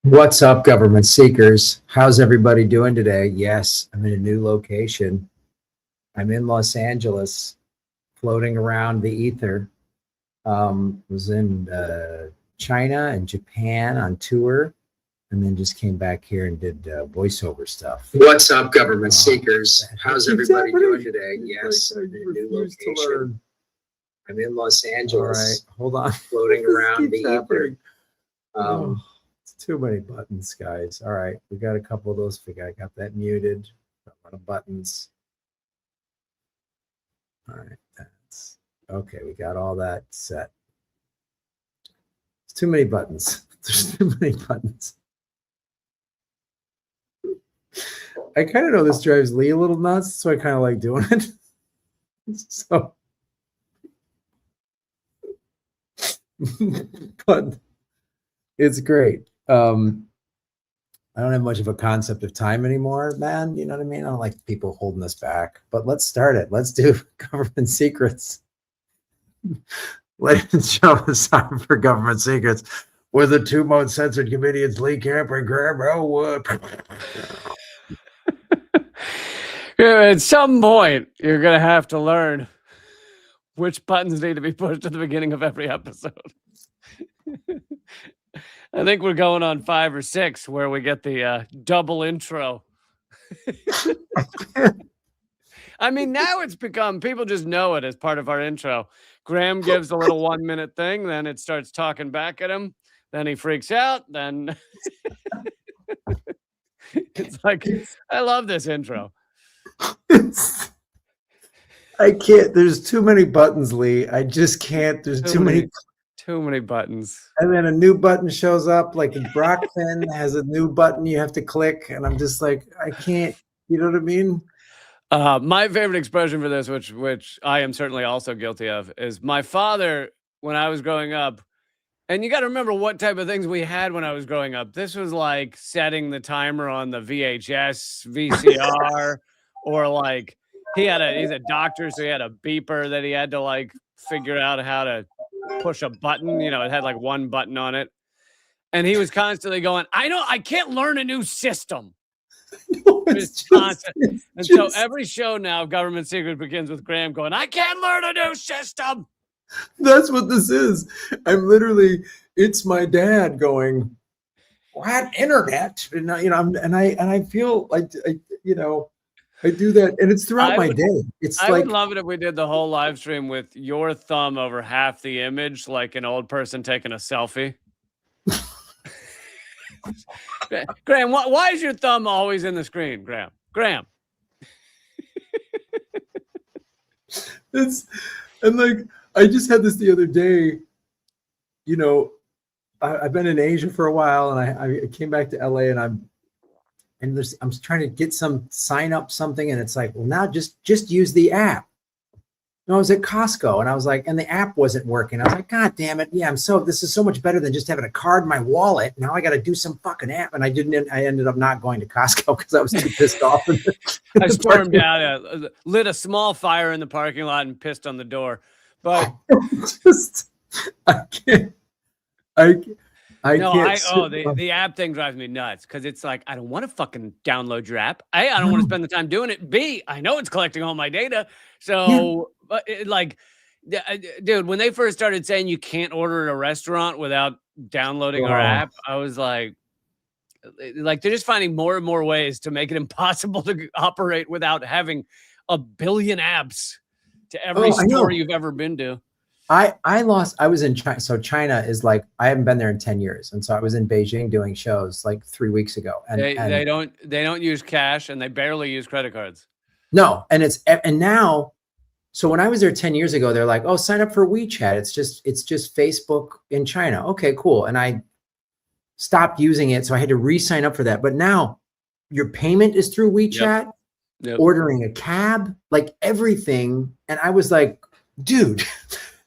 What's up, government seekers? How's everybody doing today? Yes, I'm in a new location. I'm in Los Angeles, floating around the ether. Was in China and Japan on tour, and then just came back here and did voiceover stuff. What's up, government seekers? How's everybody doing today? Yes, I'm in a new location. I'm in Los Angeles. All right, hold on. Floating around the ether. Too many buttons, guys. All right, we got a couple of those. I got that muted. A lot of buttons. All right, that's okay. We got all that set. It's too many buttons. There's too many buttons. I kind of know this drives Lee a little nuts, so I kind of like doing it. So, but it's great. I don't have much of a concept of time anymore, man. You know what I mean? I don't like people holding us back, but let's start it. Let's do government secrets. Ladies and gentlemen, it's time for government secrets with the two most censored comedians, Lee Camper and Graham Elwood. At some point, you're going to have to learn which buttons need to be pushed at the beginning of every episode. I think we're going on 5 or 6 where we get the double intro. I mean, now it's become, people just know it as part of our intro. Graham gives a little 1-minute thing, then it starts talking back at him. Then he freaks out. Then it's like, I love this intro. I can't. There's too many buttons, Lee. I just can't. There's too many buttons. And then a new button shows up, like Brock Finn has a new button you have to click, and I'm just like, I can't. You know what I mean? My favorite expression for this, which I am certainly also guilty of, is my father when I was growing up. And you got to remember what type of things we had when I was growing up. This was like setting the timer on the VHS, VCR, or like he's a doctor, so he had a beeper that he had to like figure out how to push a button. You know, it had like one button on it. And he was constantly going, I can't learn a new system. No, so every show now, Government Secret begins with Graham going, I can't learn a new system. That's what this is. It's my dad going, what internet? And I feel like, I do that, and it's throughout my day. I would love it if we did the whole live stream with your thumb over half the image, like an old person taking a selfie. Graham, why is your thumb always in the screen, Graham? I just had this the other day. I've been in Asia for a while, and I came back to LA, and I'm trying to sign up something, and it's like, well, now just use the app. No, I was at Costco, and I was like, and the app wasn't working. I was like, God damn it. Yeah, this is so much better than just having a card in my wallet. Now I got to do some fucking app. And I ended up not going to Costco because I was too pissed off. I stormed out, lit a small fire in the parking lot and pissed on the door. But I can't. The app thing drives me nuts because it's like, I don't want to fucking download your app. A, I don't want to spend the time doing it. B, I know it's collecting all my data. So, dude, when they first started saying you can't order at a restaurant without downloading our app, I was like, they're just finding more and more ways to make it impossible to operate without having a billion apps to every store you've ever been to. I was in China. So China is like, I haven't been there in 10 years. And so I was in Beijing doing shows like 3 weeks ago. And they don't use cash, and they barely use credit cards. No. And now, so when I was there 10 years ago, they're like, oh, sign up for WeChat. It's just Facebook in China. Okay, cool. And I stopped using it. So I had to re-sign up for that. But now your payment is through WeChat, ordering a cab, like everything. And I was like, dude.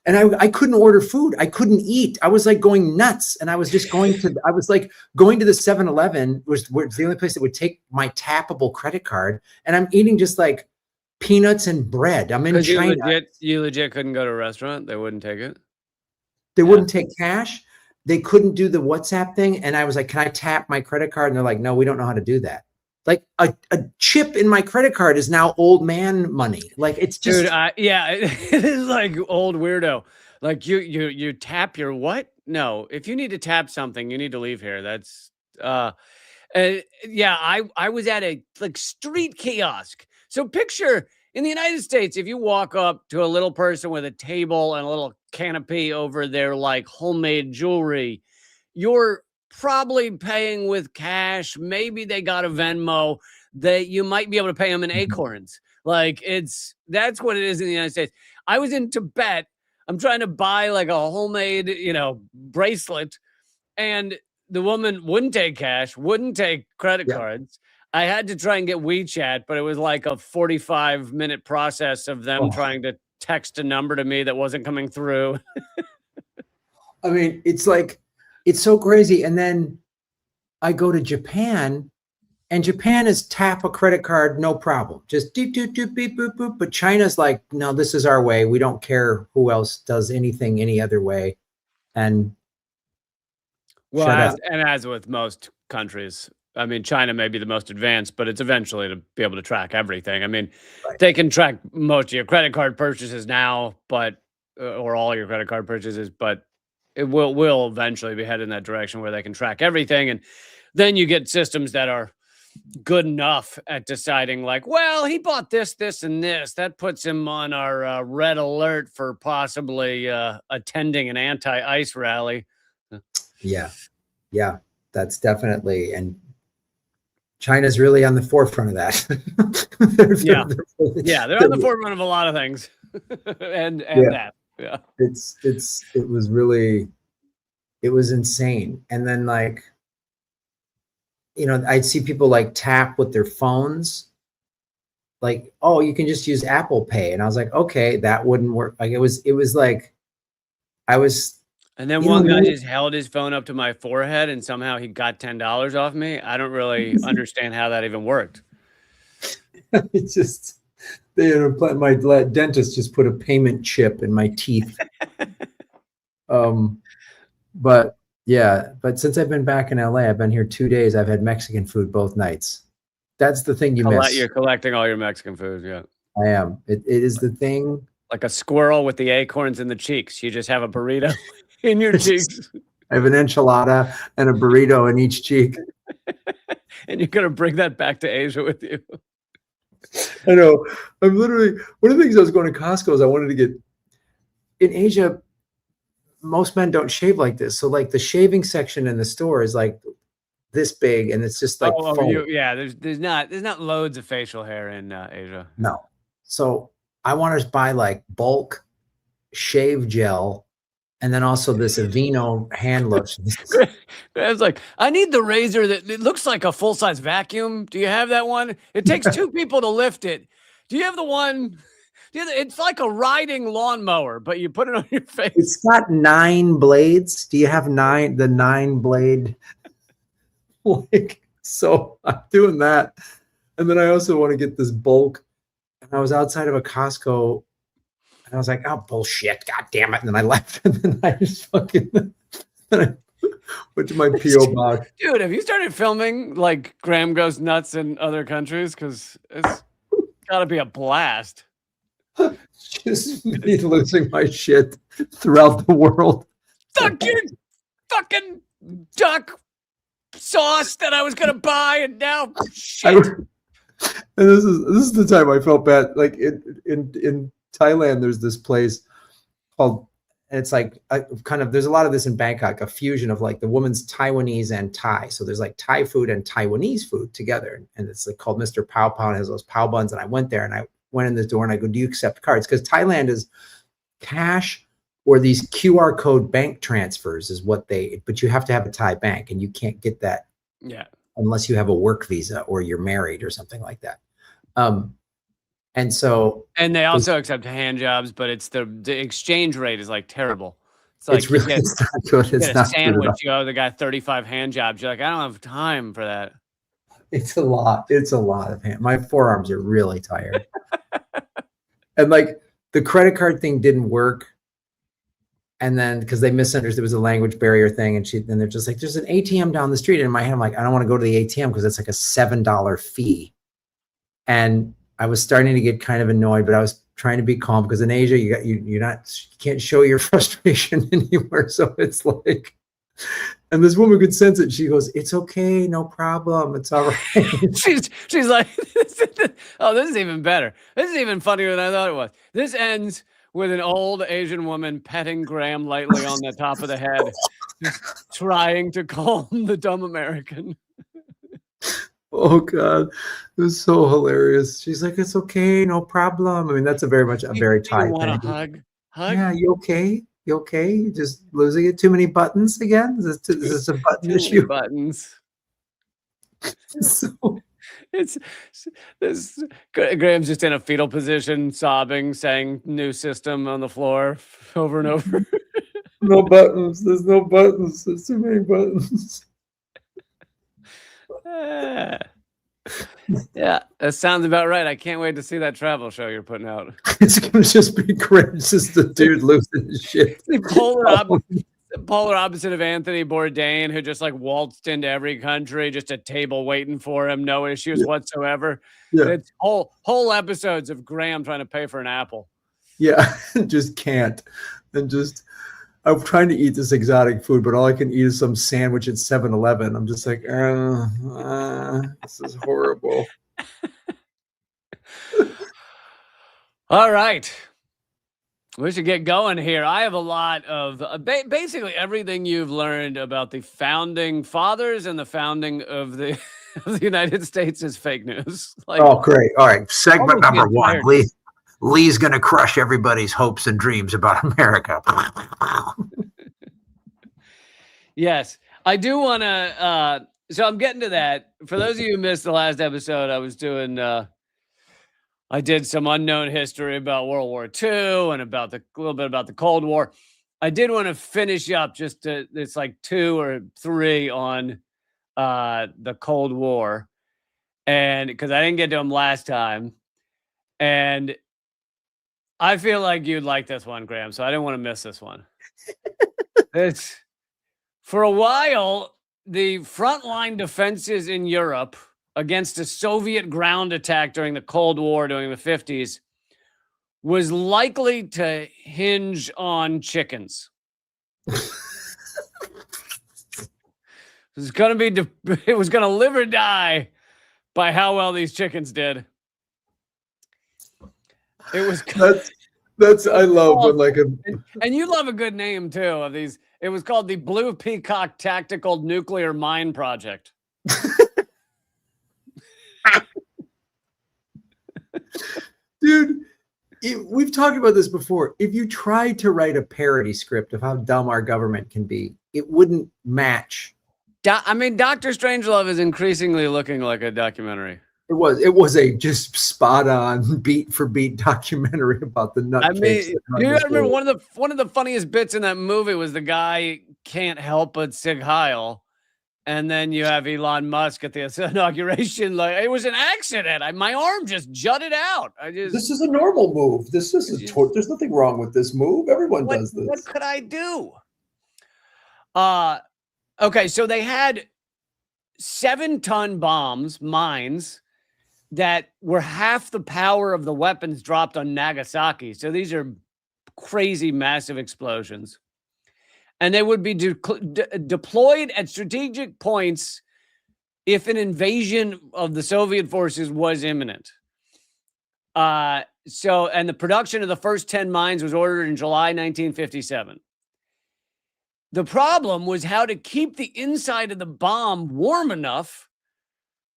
And I couldn't order food. I couldn't eat. I was like going nuts. And I was just going to the 7-Eleven was the only place that would take my tappable credit card. And I'm eating just like peanuts and bread. I'm in China. You legit couldn't go to a restaurant. They wouldn't take it. They wouldn't take cash. they couldn't do the WhatsApp thing. And I was like, can I tap my credit card? And they're like, no, we don't know how to do that. Like a chip in my credit card is now old man money. Like it's just, Dude, yeah, it is like old weirdo. Like you tap your what? No, if you need to tap something, you need to leave here. That's yeah, I was at a like street kiosk. So picture in the United States, if you walk up to a little person with a table and a little canopy over their like homemade jewelry, you're probably paying with cash. Maybe they got a Venmo that you might be able to pay them in acorns. Like that's what it is in the United States. I was in Tibet. I'm trying to buy like a homemade, bracelet, and the woman wouldn't take cash, wouldn't take credit cards. I had to try and get WeChat, but it was like a 45-minute process of them trying to text a number to me that wasn't coming through. I mean, it's like, it's so crazy. And then I go to Japan, and Japan is tap a credit card, no problem. Just doop, doop, doop, beep, boop, boop. But China's like, no, this is our way. We don't care who else does anything any other way. And well, as with most countries, I mean, China may be the most advanced, but it's eventually to be able to track everything. I mean, they can track most of your credit card purchases now, but or all your credit card purchases, but it will eventually be headed in that direction where they can track everything. And then you get systems that are good enough at deciding like, well, he bought this, this, and this. That puts him on our red alert for possibly attending an anti-ICE rally. Yeah, that's definitely, and China's really on the forefront of that. They're on the forefront of a lot of things. and that. Yeah. It was insane. And then like, I'd see people like tap with their phones. Like, oh, you can just use Apple Pay. And I was like, okay, that wouldn't work. Like it was like, and then one guy just held his phone up to my forehead and somehow he got $10 off me. I don't really understand how that even worked. It's just, my dentist just put a payment chip in my teeth. But since I've been back in LA, I've been here 2 days. I've had Mexican food both nights. That's the thing you miss. You're collecting all your Mexican food. Yeah, I am. It is the thing. Like a squirrel with the acorns in the cheeks. You just have a burrito in your cheeks. I have an enchilada and a burrito in each cheek. And you're going to bring that back to Asia with you. I know. I'm literally, one of the things I was going to Costco is I wanted to get, in Asia, most men don't shave like this. So like the shaving section in the store is like this big, and it's just like, there's not loads of facial hair in Asia. No. So I want to buy like bulk shave gel, and then also this Aveeno hand lotion. It's like, I need the razor that it looks like a full-size vacuum. Do you have that one? It takes two people to lift it. Do you have the one? It's like a riding lawnmower, but you put it on your face. It's got 9 blades. Do you have the 9 blade? Like, so I'm doing that. And then I also want to get this bulk. And I was outside of a Costco and I was like, oh, bullshit. God damn it. And then I left. And then I just went to my P.O. box. Dude, have you started filming like Graham Goes Nuts in other countries? Because it's got to be a blast. Just me losing my shit throughout the world. Fucking duck sauce that I was gonna buy, and now shit. And this is the time I felt bad. Like in Thailand, there's this place called, and it's like there's a lot of this in Bangkok, a fusion of like the woman's Taiwanese and Thai. So there's like Thai food and Taiwanese food together, and it's like called Mr. Pow Pow, and has those pow buns. And I went there and I went in the door and I go, do you accept cards? Because Thailand is cash or these QR code bank transfers is what but you have to have a Thai bank, and you can't get that unless you have a work visa or you're married or something like that. And they also accept hand jobs, but it's the exchange rate is like terrible. It's like it's not good. It's not sandwich. Good. You owe the guy 35 hand jobs. You're like, I don't have time for that. It's a lot. It's a lot of hand. My forearms are really tired. And like the credit card thing didn't work. And then because they misunderstood, it was a language barrier thing, and they're just like, "There's an ATM down the street." And in my head, I'm like, "I don't want to go to the ATM because it's like a $7 fee." And I was starting to get kind of annoyed, but I was trying to be calm because in Asia, you can't show your frustration anywhere. So it's like, and this woman could sense it. She goes, "It's okay, no problem, it's all right." she's like, oh, this is even better. This is even funnier than I thought it was. This ends with an old Asian woman petting Graham lightly on the top of the head, just trying to calm the dumb American. Oh God, it was so hilarious. She's like, "It's okay, no problem." I mean, that's a very Thai You want a thing. hug? Yeah, you okay? You okay? You just losing it? Too many buttons again? Is this a button Too many issue? buttons. So, It's this Graham's just in a fetal position, sobbing, saying "new system" on the floor over and over. no buttons. There's no buttons. There's too many buttons. Yeah, that sounds about right. I can't wait to see that travel show you're putting out. It's gonna just be great. It's just the dude losing his shit. The polar opposite of Anthony Bourdain, who just like waltzed into every country, just a table waiting for him, no issues whatsoever. Yeah. It's whole episodes of Graham trying to pay for an apple. Yeah, just can't. And just, I'm trying to eat this exotic food, but all I can eat is some sandwich at 7-Eleven. I'm just like, this is horrible. All right. We should get going here. I have a lot of basically everything you've learned about the founding fathers and the founding of the United States is fake news. Like, oh, great. All right. Segment number one. Lee's going to crush everybody's hopes and dreams about America. Yes. I do want to, so I'm getting to that. For those of you who missed the last episode, I was doing, I did some unknown history about World War II and about a little bit about the Cold War. I did want to finish up it's like 2 or 3 on the Cold War. And because I didn't get to them last time. And I feel like you'd like this one, Graham, so I didn't want to miss this one. It's for a while, the frontline defenses in Europe against a Soviet ground attack during the Cold War during the 50s was likely to hinge on chickens. It was going to live or die by how well these chickens did. It was that's I love when like and you love a good name too of these. It was called the Blue Peacock Tactical Nuclear Mine Project. Dude, we've talked about this before. If you tried to write a parody script of how dumb our government can be, it wouldn't match. I mean, Dr. Strangelove is increasingly looking like a documentary. It was a just spot on beat for beat documentary about the nutcase. I mean, you gotta remember one of the funniest bits in that movie was the guy can't help but Sig Heil, and then you have Elon Musk at the inauguration. Like it was an accident. My arm just jutted out. This is a normal move. There's nothing wrong with this move. Everyone does this. What could I do? Okay, so they had 7-ton mines that were half the power of the weapons dropped on Nagasaki. So these are crazy, massive explosions. And they would be deployed at strategic points if an invasion of the Soviet forces was imminent. And the production of the first 10 mines was ordered in July 1957. The problem was how to keep the inside of the bomb warm enough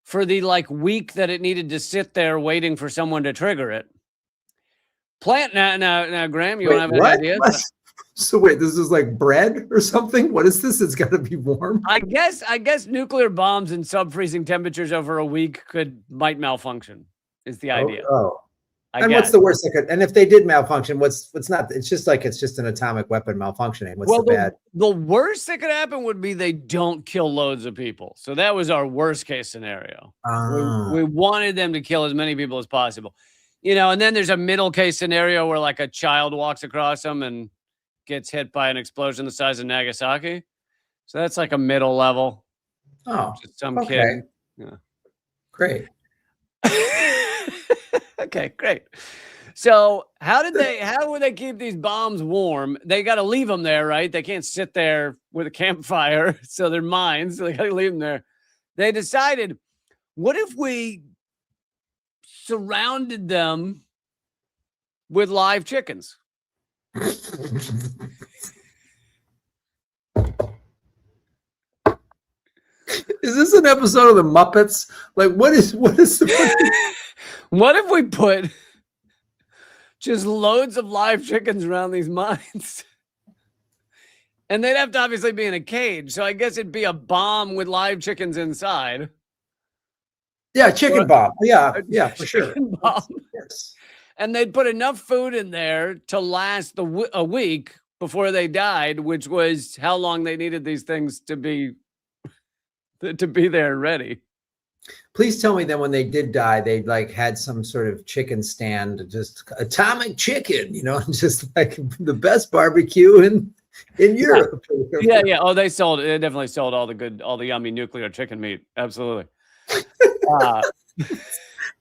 for the week that it needed to sit there waiting for someone to trigger it. Now, Graham, you want to have an idea? So wait, this is like bread or something? What is this? It's got to be warm. I guess nuclear bombs and sub-freezing temperatures over a week might malfunction. Is the idea? What's the worst that could? And if they did malfunction, what's not? It's just an atomic weapon malfunctioning. What's the bad? The worst that could happen would be they don't kill loads of people. So that was our worst case scenario. We wanted them to kill as many people as possible, and then there's a middle case scenario where a child walks across them and gets hit by an explosion the size of Nagasaki. So that's like a middle level. Oh, Just some okay. kid. Yeah. Great. Okay, great. So how would they keep these bombs warm? They got to leave them there, right? They can't sit there with a campfire. So they're mines. So they got to leave them there. They decided, what if we surrounded them with live chickens? Is this an episode of the Muppets? Like, what is the What if we put just loads of live chickens around these mines? And they'd have to obviously be in a cage. So I guess it'd be a bomb with live chickens inside. Yeah, chicken bomb. Yeah, for sure. Chicken bomb. Yes. And they'd put enough food in there to last a week before they died, which was how long they needed these things to be there ready. Please tell me that when they did die, they like had some sort of chicken stand, just atomic chicken, just like the best barbecue in Europe. Yeah. Oh, they definitely sold all the yummy nuclear chicken meat. Absolutely.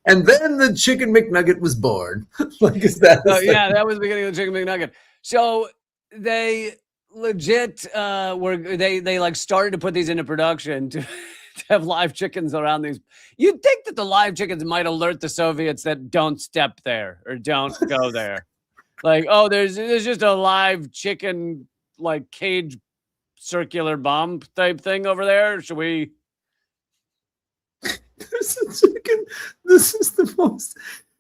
And then the chicken McNugget was born. Like, is that? That was the beginning of the chicken McNugget. So they legit they like started to put these into production to have live chickens around these. You'd think that the live chickens might alert the Soviets that don't step there or don't go there. Like, oh, there's just a live chicken like cage circular bomb type thing over there. Should we? There's a chicken. This is the most.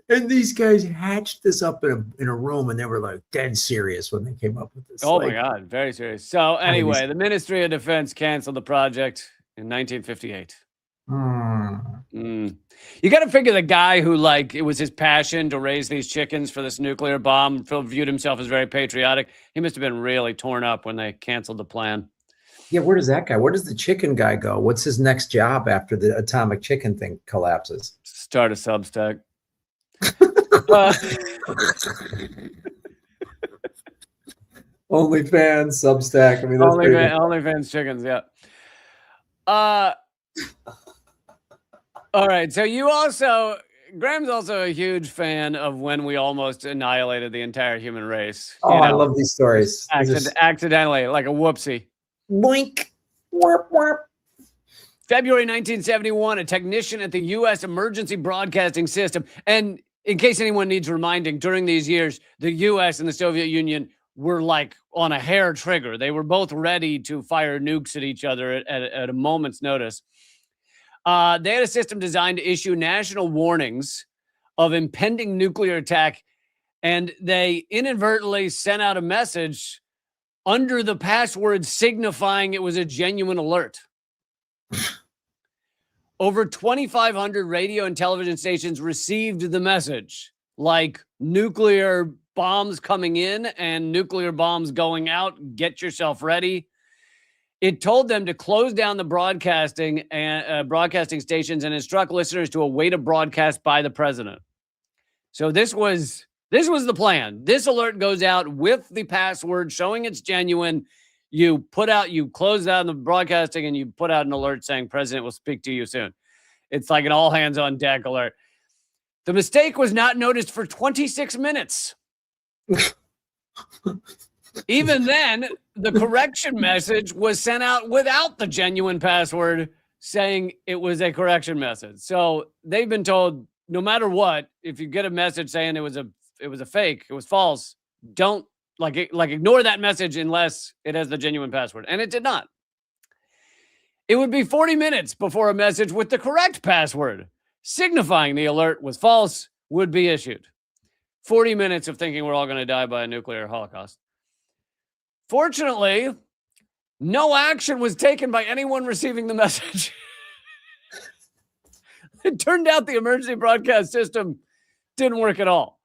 And these guys hatched this up in a room, and they were like dead serious when they came up with this. Oh my God, very serious. So anyway, the Ministry of Defense canceled the project in 1958. You got to figure the guy who it was his passion to raise these chickens for this nuclear bomb, viewed himself as very patriotic. He must have been really torn up when they canceled the plan. Yeah, where does that guy? Where does the chicken guy go? What's his next job after the atomic chicken thing collapses? Start a Substack. OnlyFans, Substack. I mean, that's OnlyFans chickens. Yeah. All right. So Graham's also a huge fan of when we almost annihilated the entire human race. Oh, I love these stories. Accidentally, like a whoopsie. Boink. Warp, warp. February 1971, a technician at the U.S. Emergency Broadcasting System. And in case anyone needs reminding, during these years, the U.S. and the Soviet Union were like on a hair trigger. They were both ready to fire nukes at each other at a moment's notice. They had a system designed to issue national warnings of impending nuclear attack, and they inadvertently sent out a message under the password signifying it was a genuine alert. Over 2,500 radio and television stations received the message, like nuclear bombs coming in and nuclear bombs going out. Get yourself ready. It told them to close down the broadcasting stations and instruct listeners to await a broadcast by the president. So this was the plan. This alert goes out with the password showing it's genuine. You close down the broadcasting and you put out an alert saying president will speak to you soon. It's like an all hands on deck alert. The mistake was not noticed for 26 minutes. Even then, the correction message was sent out without the genuine password saying it was a correction message. So they've been told, no matter what, if you get a message saying it was a fake, it was false, don't ignore that message unless it has the genuine password. And it did not. It would be 40 minutes before a message with the correct password signifying the alert was false would be issued. 40 minutes of thinking we're all going to die by a nuclear holocaust. Fortunately, no action was taken by anyone receiving the message. It turned out the emergency broadcast system didn't work at all.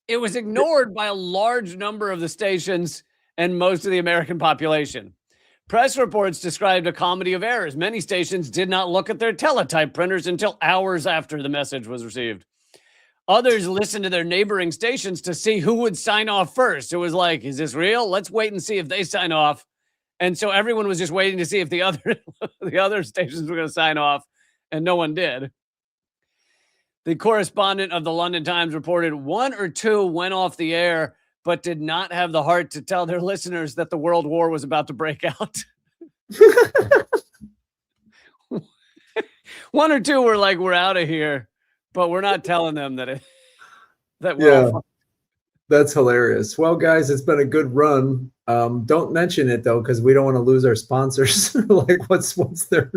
It was ignored by a large number of the stations and most of the American population. Press reports described a comedy of errors. Many stations did not look at their teletype printers until hours after the message was received. Others listened to their neighboring stations to see who would sign off first. It was like, is this real? Let's wait and see if they sign off. And so everyone was just waiting to see if the other stations were going to sign off, and no one did. The correspondent of the London Times reported one or two went off the air, but did not have the heart to tell their listeners that the World War was about to break out. One or two were like, we're out of here, but we're not telling them that we're all That's hilarious. Well, guys, it's been a good run. Don't mention it though, because we don't want to lose our sponsors. Like, what's their?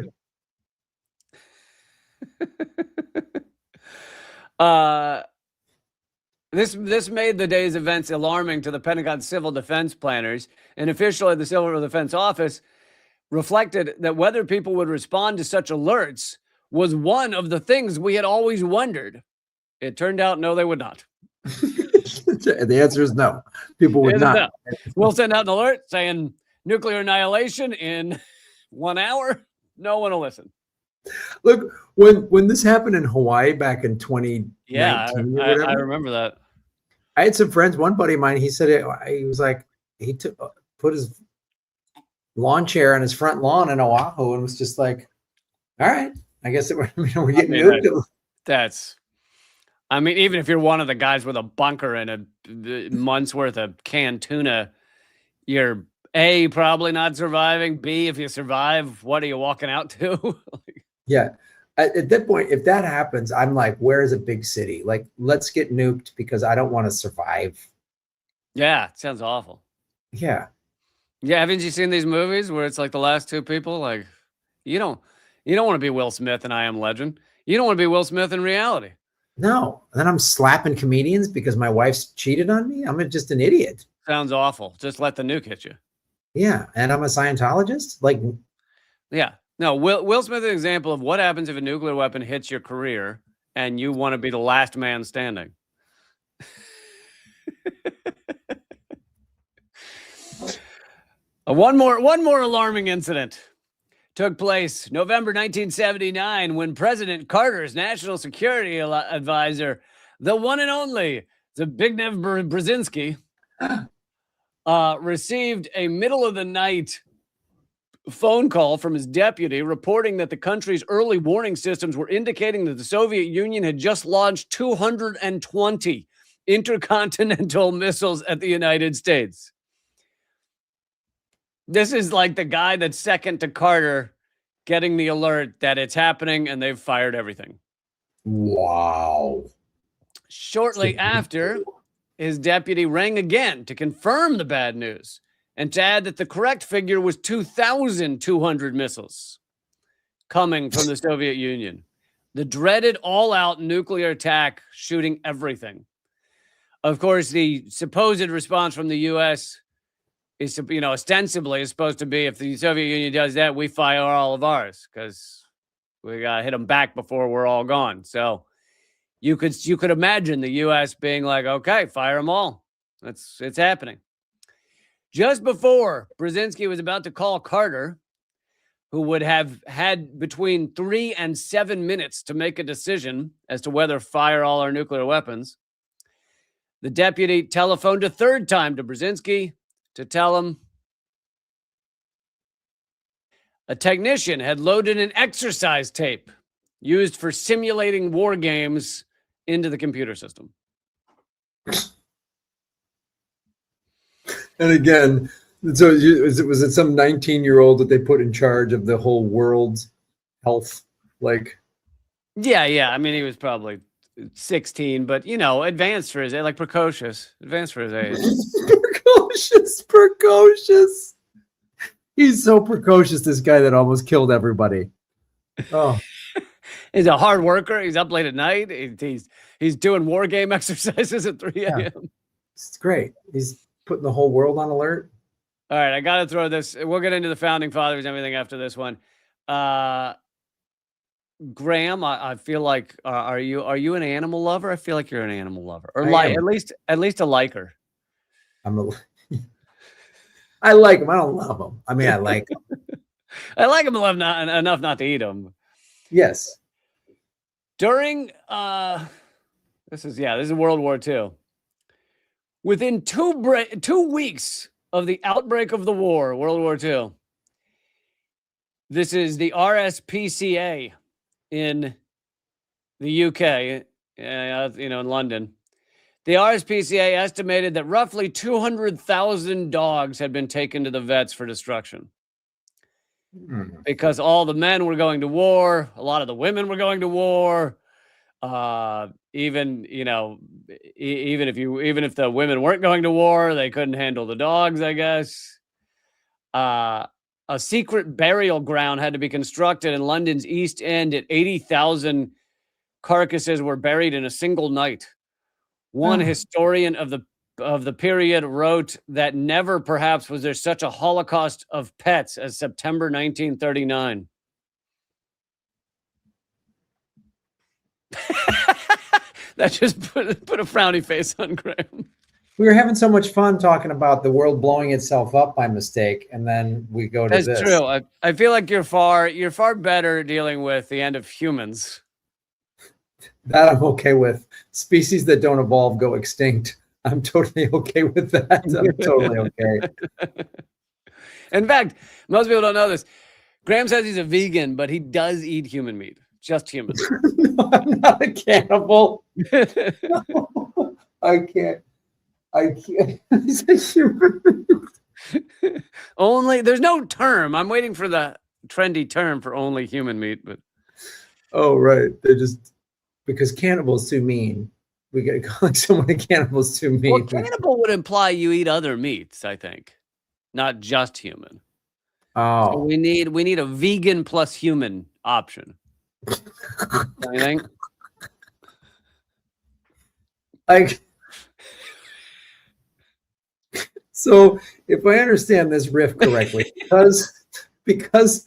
This made the day's events alarming to the Pentagon civil defense planners. An official at the Civil Defense Office reflected that whether people would respond to such alerts was one of the things we had always wondered. It turned out, no, they would not. The answer is no. People would not. No. We'll send out an alert saying nuclear annihilation in 1 hour. No one will listen. Look, when this happened in Hawaii back in 2019, I remember that. I had some friends. One buddy of mine, he said he was like, he put his lawn chair on his front lawn in Oahu and was just like, all right, I guess we're getting nuked. Even if you're one of the guys with a bunker and a month's worth of canned tuna, you're A, probably not surviving. B, if you survive, what are you walking out to? Yeah. At that point, if that happens, I'm like, where is a big city? Like, let's get nuked because I don't want to survive. Yeah, it sounds awful. Yeah. Yeah, haven't you seen these movies where it's like the last two people? Like, you don't want to be Will Smith in I Am Legend. You don't want to be Will Smith in reality. No. And then I'm slapping comedians because my wife's cheated on me. I'm just an idiot. Sounds awful. Just let the nuke hit you. Yeah. And I'm a Scientologist. Like, yeah. No, Will Smith is an example of what happens if a nuclear weapon hits your career and you want to be the last man standing. One more alarming incident took place November 1979 when President Carter's national security advisor, the one and only Zbigniew Brzezinski, received a middle of the night phone call from his deputy reporting that the country's early warning systems were indicating that the Soviet Union had just launched 220 intercontinental missiles at the United States. This is like the guy that's second to Carter getting the alert that it's happening and they've fired everything. Wow. Shortly after, his deputy rang again to confirm the bad news and to add that the correct figure was 2,200 missiles coming from the Soviet Union. The dreaded all-out nuclear attack shooting everything. Of course, the supposed response from the U.S. is, ostensibly is supposed to be if the Soviet Union does that, we fire all of ours because we got to hit them back before we're all gone. So you could imagine the U.S. being like, okay, fire them all. It's happening. Just before Brzezinski was about to call Carter, who would have had between 3 and 7 minutes to make a decision as to whether fire all our nuclear weapons, the deputy telephoned a third time to Brzezinski to tell him a technician had loaded an exercise tape used for simulating war games into the computer system. And again, so was it some 19-year-old that they put in charge of the whole world's health? Like, yeah. He was probably 16, but advanced for his age, like precocious, advanced for his age. Precocious. He's so precocious, this guy that almost killed everybody. Oh. He's a hard worker. He's up late at night. He's doing war game exercises at 3 a.m. Yeah. It's great. He's putting the whole world on alert. All right, I got to throw this. We'll get into the founding fathers and everything after this one. Graham, I feel like are you an animal lover? I feel like you're an animal lover, or at least a liker. I like them. I don't love them. I mean, I like them. I like them enough not to eat them. Yes. During This is World War II. Within 2 weeks of the outbreak of the war, World War II, this is the RSPCA in the UK, in London. The RSPCA estimated that roughly 200,000 dogs had been taken to the vets for destruction. Because all the men were going to war, a lot of the women were going to war. Even if the women weren't going to war, they couldn't handle the dogs, I guess. A secret burial ground had to be constructed in London's East End. At 80,000 carcasses were buried in a single night. One historian of the period wrote that never perhaps was there such a holocaust of pets as September 1939. That just put a frowny face on Graham. We were having so much fun talking about the world blowing itself up by mistake, and then we go to this. That's true. I feel like you're far better dealing with the end of humans. That I'm okay with. Species that don't evolve go extinct. I'm totally okay with that. I'm totally okay. In fact, most people don't know this. Graham says he's a vegan, but he does eat human meat. Just human. No, I'm not a cannibal. No, I can't. He's a human. Only there's no term. I'm waiting for the trendy term for only human meat, but oh right. They're just because cannibal's too mean. We gotta call someone a cannibal's too mean. Well, cannibal would imply you eat other meats, I think. Not just human. Oh. So we need a vegan plus human option. Don't you think? So if I understand this riff correctly, because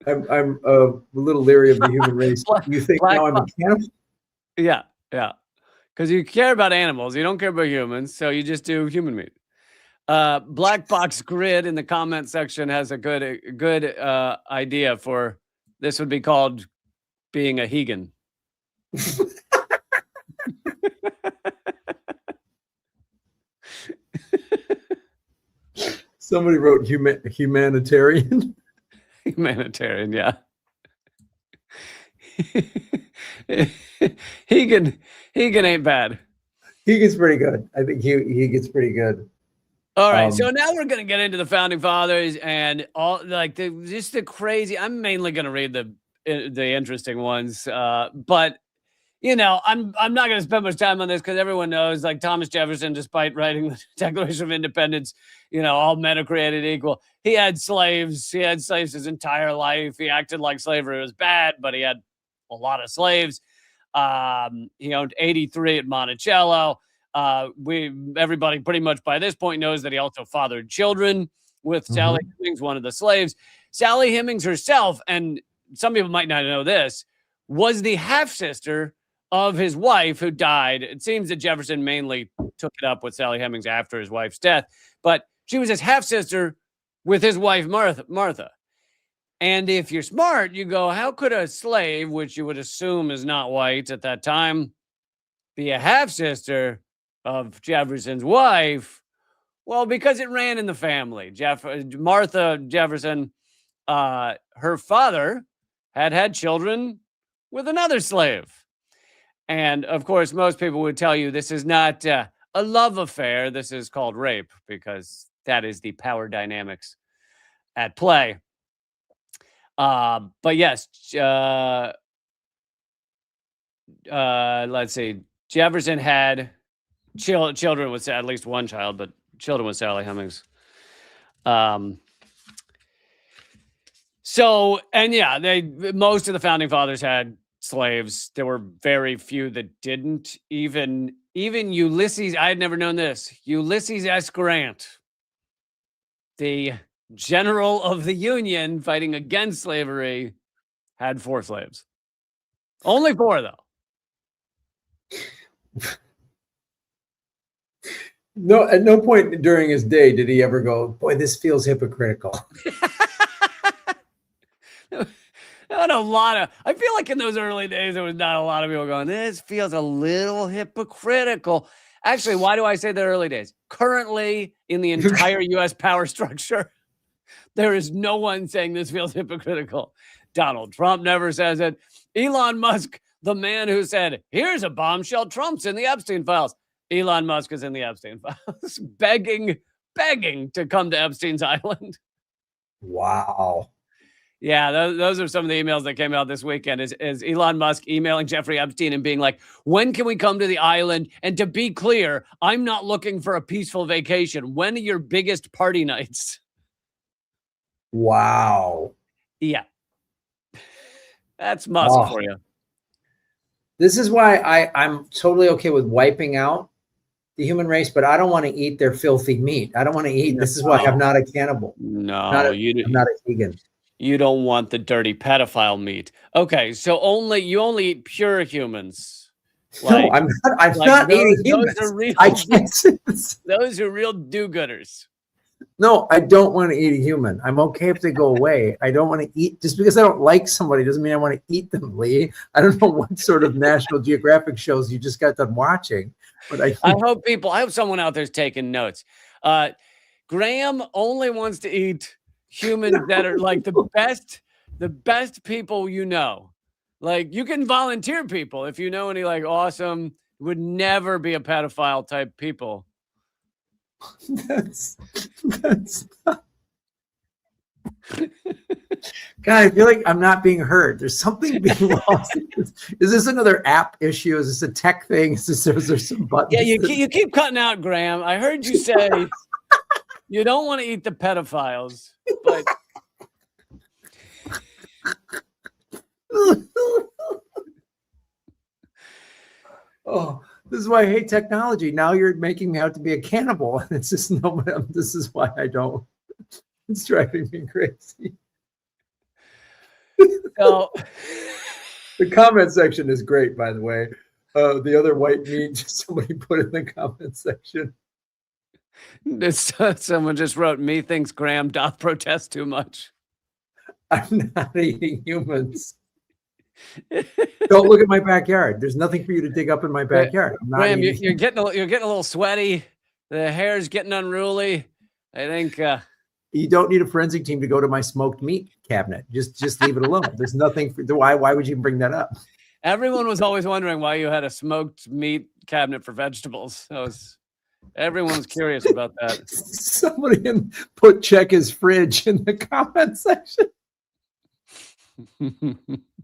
I'm a little leery of the human race, you think now I'm a cannibal? Yeah. Because you care about animals, you don't care about humans, so you just do human meat. Black Box Grid in the comment section has a good idea for this. Would be called being a hegan. Somebody wrote humanitarian. Humanitarian, yeah. Hegan ain't bad. He gets pretty good. I think he gets pretty good. All right, so now we're going to get into the founding fathers and all just the crazy. I'm mainly going to read the interesting ones, but I'm not going to spend much time on this because everyone knows, like Thomas Jefferson, despite writing the Declaration of Independence, all men are created equal. He had slaves. He had slaves his entire life. He acted like slavery was bad, but he had a lot of slaves. He owned 83 at Monticello. Everybody pretty much by this point knows that he also fathered children with Sally Hemings, one of the slaves. Sally Hemings herself, and some people might not know this, was the half-sister of his wife who died. It seems that Jefferson mainly took it up with Sally Hemings after his wife's death, but she was his half-sister with his wife, Martha. And if you're smart, you go, how could a slave, which you would assume is not white at that time, be a half-sister of Jefferson's wife? Well, because it ran in the family. Martha Jefferson, her father had children with another slave. And of course, most people would tell you this is not a love affair. This is called rape because that is the power dynamics at play. But yes, let's see. Jefferson had children with at least one child, but children with Sally Hemings. Most of the founding fathers had slaves. There were very few that didn't. Even Ulysses, I had never known this. Ulysses S. Grant, the general of the Union fighting against slavery, had 4 slaves. Only 4, though. No, at no point during his day did he ever go, boy, this feels hypocritical. Not a lot of, I feel like in those early days, there was not a lot of people going, this feels a little hypocritical. Actually, why do I say the early days? Currently, in the entire U.S. power structure, there is no one saying this feels hypocritical. Donald Trump never says it. Elon Musk, the man who said, here's a bombshell, Trump's in the Epstein files. Elon Musk is in the Epstein files, begging to come to Epstein's island. Wow. Yeah, those are some of the emails that came out this weekend. Is Elon Musk emailing Jeffrey Epstein and being like, when can we come to the island? And to be clear, I'm not looking for a peaceful vacation. When are your biggest party nights? Wow. Yeah. That's Musk for you. This is why I'm totally okay with wiping out the human race, but I don't want to eat their filthy meat. I don't want to eat. This is why I'm not a cannibal. No, I'm not a vegan. You don't want the dirty pedophile meat. Okay, so you only eat pure humans. Like, no, I'm not eating humans. Those are real, I can't say this. Those are real do-gooders. No, I don't want to eat a human. I'm okay if they go away. I don't want to eat, just because I don't like somebody doesn't mean I want to eat them, Lee. I don't know what sort of National Geographic shows you just got done watching, but I hope someone out there's taking notes. Graham only wants to eat humans that are like the best people you know. Like, you can volunteer people if you know any like awesome, would never be a pedophile type people. That's not... God, I feel like I'm not being heard. There's something being lost. Is this another app issue? Is this a tech thing? Is there some buttons? Yeah, you keep cutting out, Graham. I heard you say you don't want to eat the pedophiles, but oh, this is why I hate technology. Now you're making me out to be a cannibal, and it's just this is why I don't. It's driving me crazy. So, the comment section is great, by the way. The other white meat, somebody put in the comment section. Someone just wrote, me thinks Graham doth protest too much. I'm not eating humans. Don't look at my backyard. There's nothing for you to dig up in my backyard. Graham, you're getting a little sweaty. The hair's getting unruly. I think you don't need a forensic team to go to my smoked meat cabinet. Just leave it alone. There's nothing for why would you bring that up? Everyone was always wondering why you had a smoked meat cabinet for vegetables. Everyone's curious about that. Somebody put check his fridge in the comment section.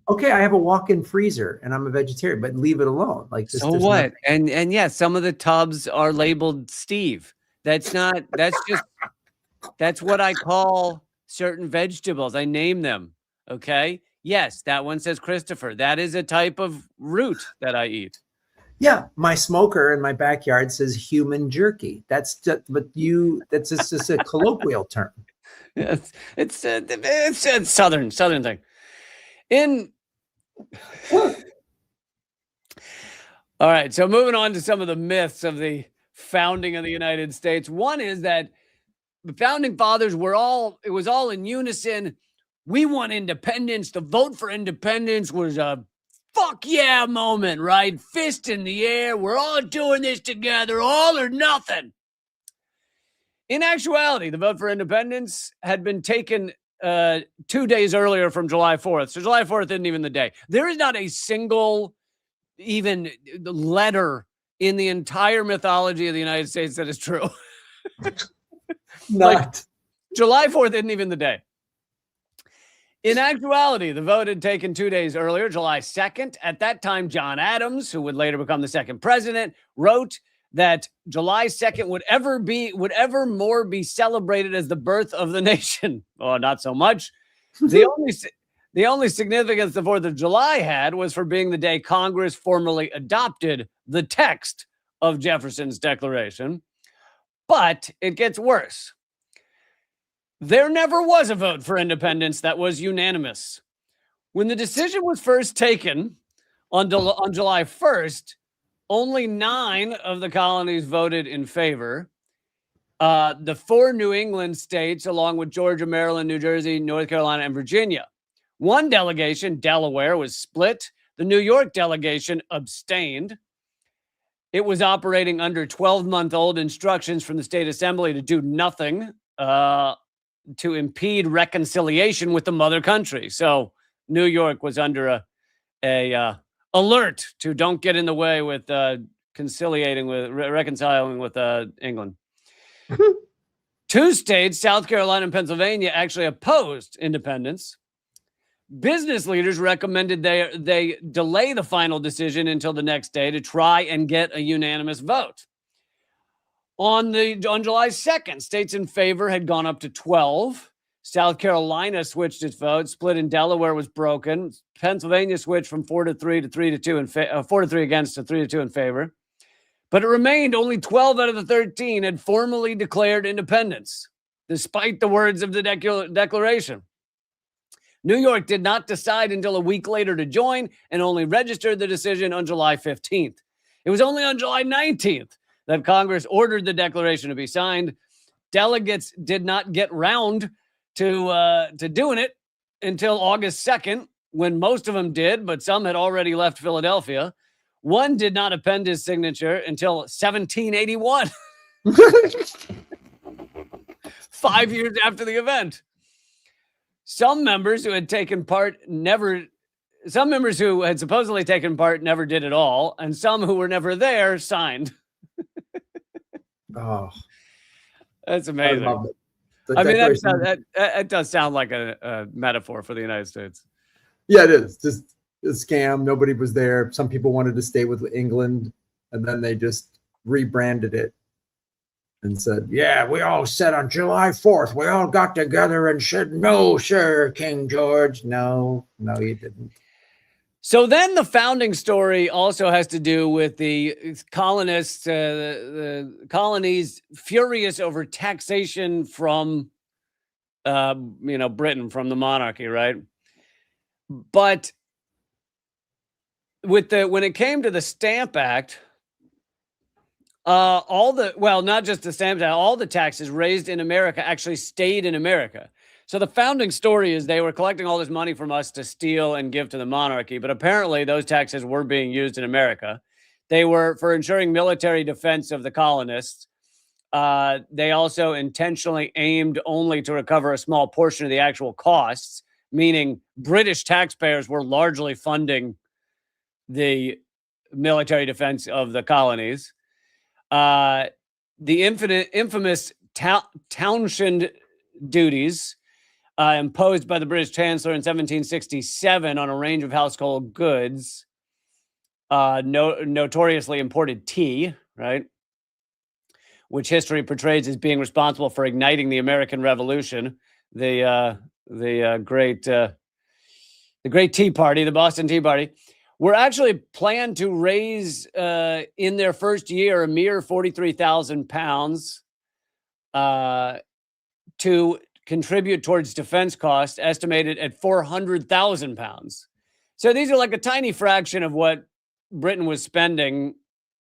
Okay, I have a walk-in freezer and I'm a vegetarian, but leave it alone. Like, so what? And yeah, some of the tubs are labeled Steve. That's what I call certain vegetables. I name them. Okay. Yes, that one says Christopher. That is a type of root that I eat. Yeah, my smoker in my backyard says human jerky. That's just a colloquial term. It's a southern thing. All right, so moving on to some of the myths of the founding of the United States. One is that the founding fathers it was all in unison. We want independence. The vote for independence was a fuck yeah moment, right? Fist in the air. We're all doing this together, all or nothing. In actuality, the vote for independence had been taken 2 days earlier from July 4th. So July 4th isn't even the day. There is not a single even letter in the entire mythology of the United States that is true. Like, July 4th isn't even the day. In actuality, the vote had taken 2 days earlier, July 2nd. At that time, John Adams, who would later become the second president, wrote that July 2nd would ever more be celebrated as the birth of the nation. Oh, not so much. The only significance the 4th of July had was for being the day Congress formally adopted the text of Jefferson's Declaration. But it gets worse. There never was a vote for independence that was unanimous. When the decision was first taken on July 1st, only 9 of the colonies voted in favor. The 4 New England states, along with Georgia, Maryland, New Jersey, North Carolina, and Virginia, One delegation, Delaware, was split. The New York delegation abstained. It was operating under 12-month-old instructions from the state assembly to do nothing to impede reconciliation with the mother country. So New York was under a alert to don't get in the way with reconciling with England. Two states, South Carolina and Pennsylvania, actually opposed independence. Business leaders recommended they delay the final decision until the next day to try and get a unanimous vote. On July 2nd, states in favor had gone up to 12. South Carolina switched its vote. Split in Delaware was broken. Pennsylvania switched from 4-3 to 3-2 4-3 against to 3-2 in favor. But it remained only 12 out of the 13 had formally declared independence, despite the words of the declaration. New York did not decide until a week later to join and only registered the decision on July 15th. It was only on July 19th that Congress ordered the declaration to be signed. Delegates did not get round to doing it until August 2nd, when most of them did, but some had already left Philadelphia. One did not append his signature until 1781, 5 years after the event. Some members who had supposedly taken part never did at all, and some who were never there signed. Oh, That's I amazing. love it. I mean, Declaration- that does sound like a metaphor for the United States. Yeah, it is. Just a scam. Nobody was there. Some people wanted to stay with England, and then they just rebranded it and said, yeah, we all said on July 4th, we all got together and said, no, sir, King George. No, you didn't. So then the founding story also has to do with the colonists, the colonies furious over taxation from, Britain, from the monarchy, right? But when it came to the Stamp Act, not just the Stamp Act, all the taxes raised in America actually stayed in America. So the founding story is they were collecting all this money from us to steal and give to the monarchy, but apparently those taxes were being used in America. They were for ensuring military defense of the colonists. They also intentionally aimed only to recover a small portion of the actual costs, meaning British taxpayers were largely funding the military defense of the colonies. The infamous Townshend duties imposed by the British Chancellor in 1767 on a range of household goods, notoriously imported tea, right? Which history portrays as being responsible for igniting the American Revolution, the great Tea Party, the Boston Tea Party, were actually planned to raise in their first year a mere £43,000 to contribute towards defense costs, estimated at £400,000. So these are like a tiny fraction of what Britain was spending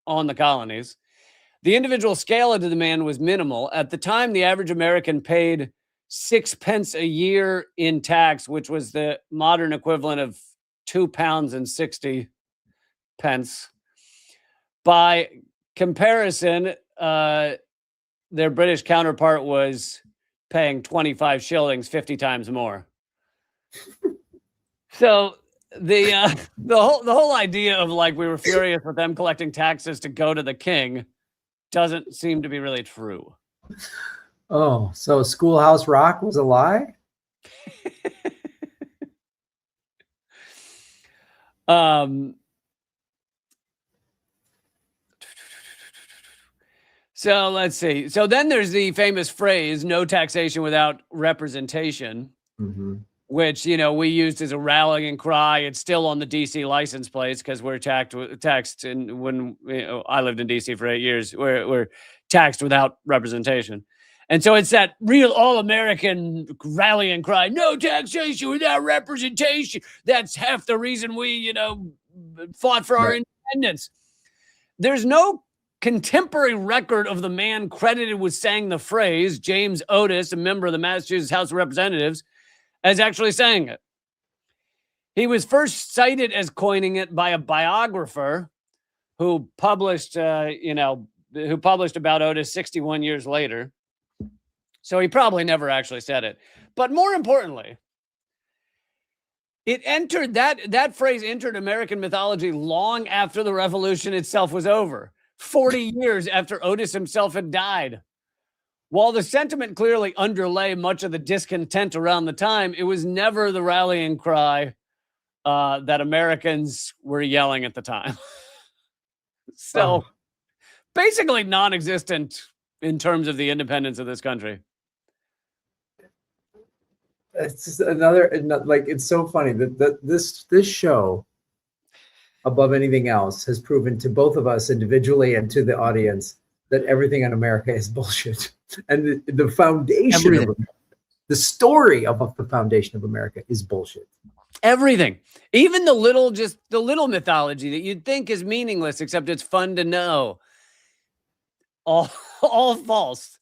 on the colonies. The individual scale of the demand was minimal. At the time, the average American paid 6 pence a year in tax, which was the modern equivalent of £2.60. By comparison, their British counterpart was paying 25 shillings 50 times more. So the whole idea of like we were furious with them collecting taxes to go to the king doesn't seem to be really true. Oh, so Schoolhouse Rock was a lie? So let's see. So then there's the famous phrase, no taxation without representation, which, we used as a rallying cry. It's still on the DC license plates because we're taxed. And when I lived in DC for 8 years, we're taxed without representation. And so it's that real all-American rallying cry, no taxation without representation. That's half the reason we, fought for our independence. There's no contemporary record of the man credited with saying the phrase, James Otis, a member of the Massachusetts House of Representatives, as actually saying it. He was first cited as coining it by a biographer who published, who published about Otis 61 years later. So he probably never actually said it. But more importantly, that phrase entered American mythology long after the revolution itself was over, 40 years after Otis himself had died. While the sentiment clearly underlay much of the discontent around the time, it was never the rallying cry that Americans were yelling at the time. So basically non-existent in terms of the independence of this country. It's just it's so funny that this show, above anything else, has proven to both of us individually and to the audience that everything in America is bullshit. And the foundation of America, the story of the foundation of America is bullshit. Everything, even the little mythology that you'd think is meaningless, except it's fun to know. All false.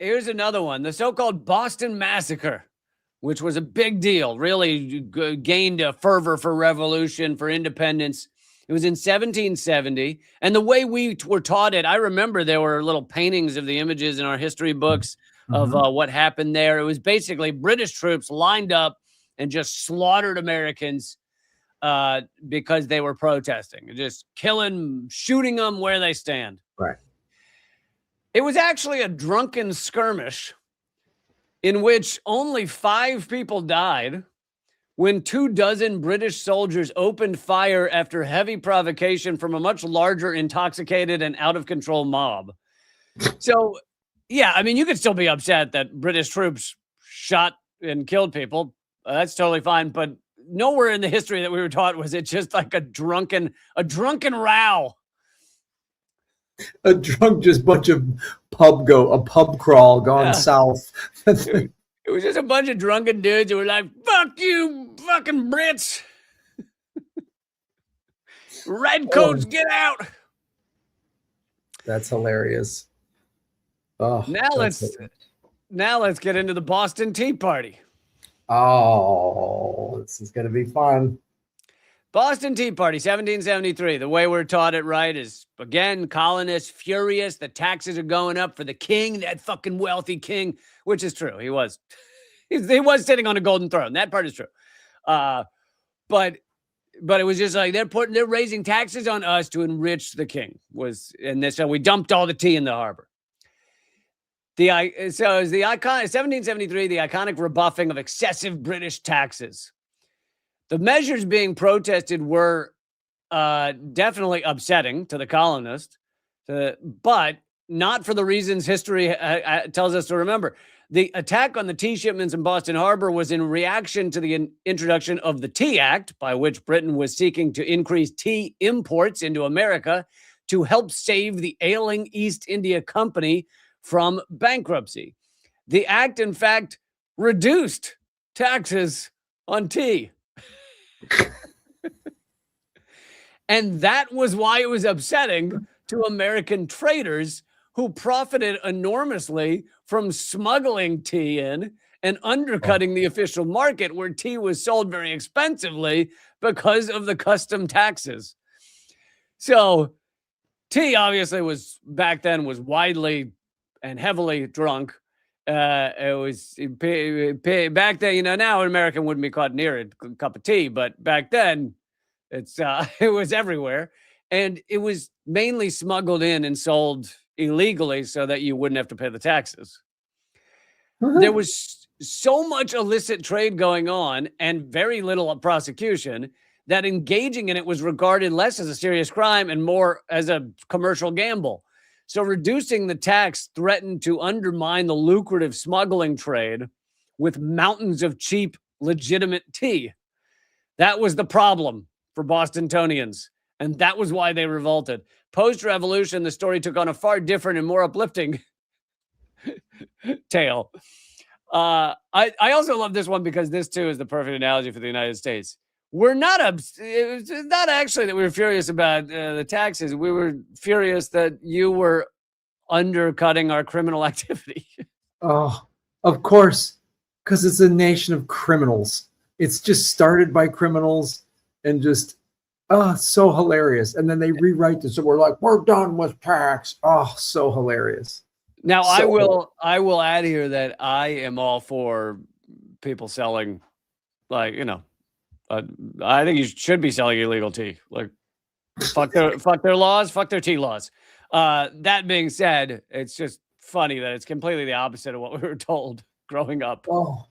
Here's another one. The so-called Boston Massacre, which was a big deal, really gained a fervor for revolution, for independence. It was in 1770. And the way we were taught it, I remember there were little paintings of the images in our history books of what happened there. It was basically British troops lined up and just slaughtered Americans because they were protesting, just shooting them where they stand. Right. It was actually a drunken skirmish in which only 5 people died when 24 British soldiers opened fire after heavy provocation from a much larger, intoxicated, and out-of-control mob. So, yeah, I mean, you could still be upset that British troops shot and killed people. That's totally fine. But nowhere in the history that we were taught was it just like a drunken row. A drunk, just bunch of pub crawl going south. It was just a bunch of drunken dudes who were like, "Fuck you, fucking Brits! Redcoats, get out!" That's hilarious. Oh, now let's get into the Boston Tea Party. Oh, this is gonna be fun. Boston Tea Party, 1773. The way we're taught it right is, again, colonists furious. The taxes are going up for the king, that fucking wealthy king, which is true. He was sitting on a golden throne. That part is true. But it was just like they're raising taxes on us to enrich the king. So we dumped all the tea in the harbor. So it was the 1773, the iconic rebuffing of excessive British taxes. The measures being protested were definitely upsetting to the colonists, but not for the reasons history tells us to remember. The attack on the tea shipments in Boston Harbor was in reaction to the introduction of the Tea Act, by which Britain was seeking to increase tea imports into America to help save the ailing East India Company from bankruptcy. The act, in fact, reduced taxes on tea. And that was why it was upsetting to American traders who profited enormously from smuggling tea in and undercutting the official market, where tea was sold very expensively because of the custom taxes. So tea obviously was back then widely and heavily drunk. It was back then, now an American wouldn't be caught near a cup of tea, but back then it was everywhere. And it was mainly smuggled in and sold illegally so that you wouldn't have to pay the taxes. There was so much illicit trade going on and very little prosecution that engaging in it was regarded less as a serious crime and more as a commercial gamble. So reducing the tax threatened to undermine the lucrative smuggling trade with mountains of cheap, legitimate tea. That was the problem for Bostonians, and that was why they revolted. Post-revolution, the story took on a far different and more uplifting tale. I also love this one because this, too, is the perfect analogy for the United States. It's not actually that we were furious about the taxes. We were furious that you were undercutting our criminal activity. Oh, of course, because it's a nation of criminals. It's just started by criminals and just, oh, so hilarious. And then they rewrite this. So we're like, we're done with PACs. Oh, so hilarious. Now, So- I will add here that I am all for people selling, like, I think you should be selling illegal tea. Like, fuck their laws, fuck their tea laws. That being said, it's just funny that it's completely the opposite of what we were told growing up. Oh,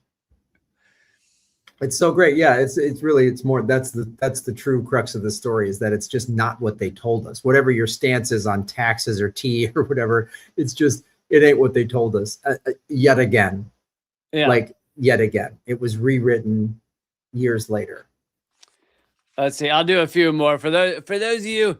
it's so great. Yeah, it's really, it's more, that's the true crux of the story, is that it's just not what they told us. Whatever your stance is on taxes or tea or whatever, it's just, it ain't what they told us. Yet again. Yeah. Like, yet again, it was rewritten years later. Let's see. I'll do a few more for those of you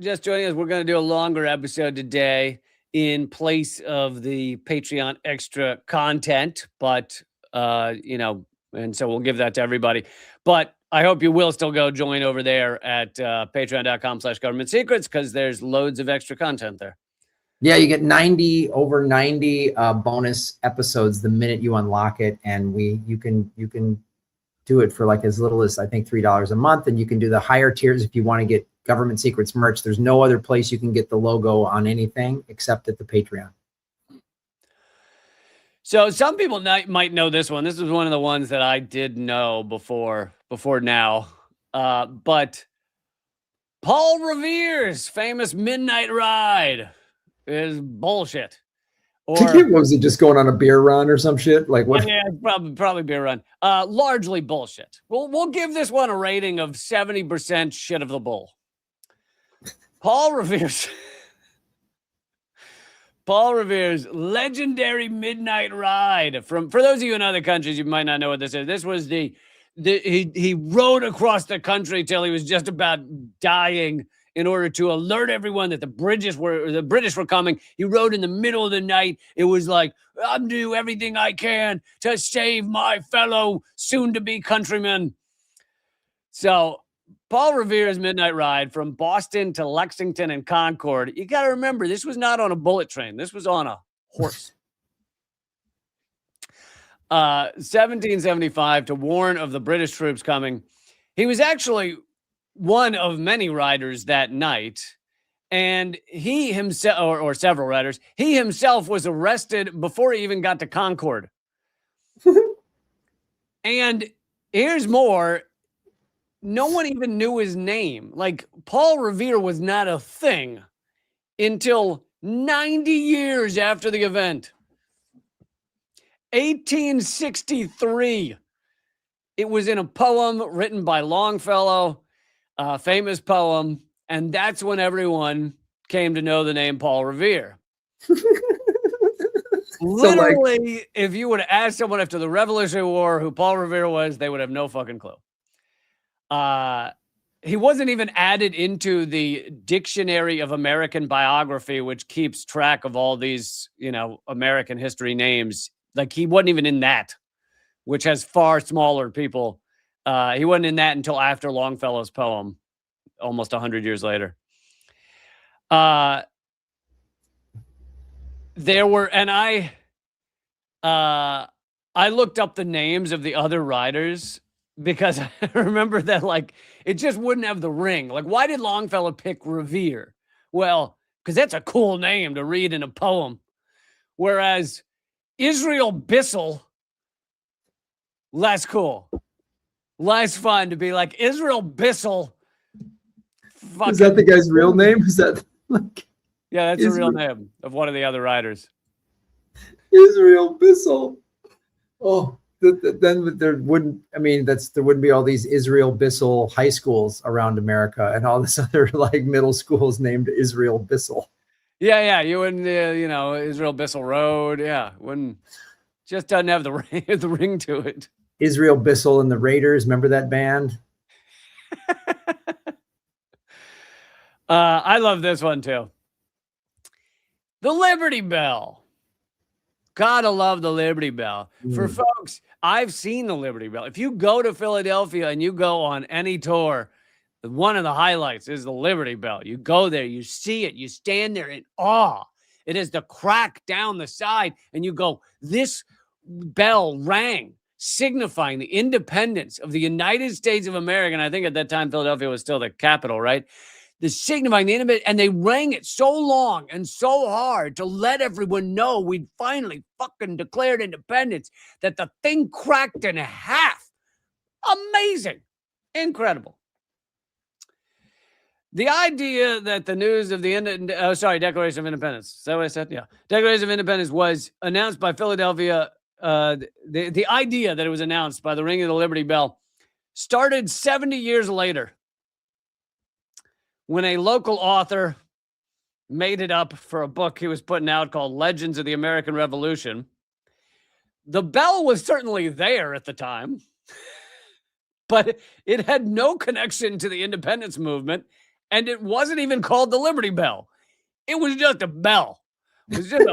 just joining us. We're going to do a longer episode today in place of the Patreon extra content, but and so we'll give that to everybody. But I hope you will still go join over there at patreon.com/government secrets, because there's loads of extra content there. Yeah, you get over 90 bonus episodes the minute you unlock it, and you can do it for like as little as, I think, $3 a month, and you can do the higher tiers if you want to get Government Secrets merch. There's no other place you can get the logo on anything except at the Patreon. So some people might know this one. This was one of the ones that I did know before now. But Paul Revere's famous Midnight Ride is bullshit. What was it, just going on a beer run or some shit? Like what? Yeah, probably beer run. Largely bullshit. We'll give this one a rating of 70% shit of the bull. Paul Revere's legendary Midnight Ride for those of you in other countries, you might not know what this is. This was he rode across the country till he was just about dying in order to alert everyone that the British were coming. He rode in the middle of the night. It was like, I'm do everything I can to save my fellow soon-to-be countrymen. So Paul Revere's Midnight Ride from Boston to Lexington and Concord. You got to remember, this was not on a bullet train. This was on a horse. 1775, to warn of the British troops coming. He was actually one of many riders that night, and he himself, or several riders, he himself was arrested before he even got to Concord. And here's more. No one even knew his name. Like, Paul Revere was not a thing until 90 years after the event. 1863. It was in a poem written by Longfellow, a famous poem, and that's when everyone came to know the name Paul Revere. Literally, if you would have asked someone after the Revolutionary War who Paul Revere was, they would have no fucking clue. He wasn't even added into the Dictionary of American Biography, which keeps track of all these, American history names. Like, he wasn't even in that, which has far smaller people. He wasn't in that until after Longfellow's poem, almost 100 years later. There were, and I looked up the names of the other riders because I remember that, like, it just wouldn't have the ring. Like, why did Longfellow pick Revere? Well, because that's a cool name to read in a poem. Whereas Israel Bissell, less cool. Less fun to be like Israel Bissell. Is that the guy's real name? Is that like? Yeah, that's the real name of one of the other riders. Israel Bissell. Oh, then there wouldn't. I mean, there wouldn't be all these Israel Bissell high schools around America and all this other like middle schools named Israel Bissell. Yeah, you wouldn't. Israel Bissell Road. Yeah, wouldn't. Just doesn't have the ring to it. Israel Bissell and the Raiders. Remember that band? I love this one too. The Liberty Bell. Gotta love the Liberty Bell. For folks, I've seen the Liberty Bell. If you go to Philadelphia and you go on any tour, one of the highlights is the Liberty Bell. You go there, you see it, you stand there in awe. It is the crack down the side, and you go, this bell rang signifying the independence of the United States of America. And I think at that time, Philadelphia was still the capital, right? The signifying the independence, and they rang it so long and so hard to let everyone know we'd finally fucking declared independence that the thing cracked in half. Amazing. Incredible. The idea that the news of the Declaration of Independence. Is that what I said? Yeah. Declaration of Independence was announced by Philadelphia. The idea that it was announced by the ringing of the Liberty Bell started 70 years later when a local author made it up for a book he was putting out called Legends of the American Revolution. The bell was certainly there at the time, but it had no connection to the independence movement, and it wasn't even called the Liberty Bell. It was just a bell. It was just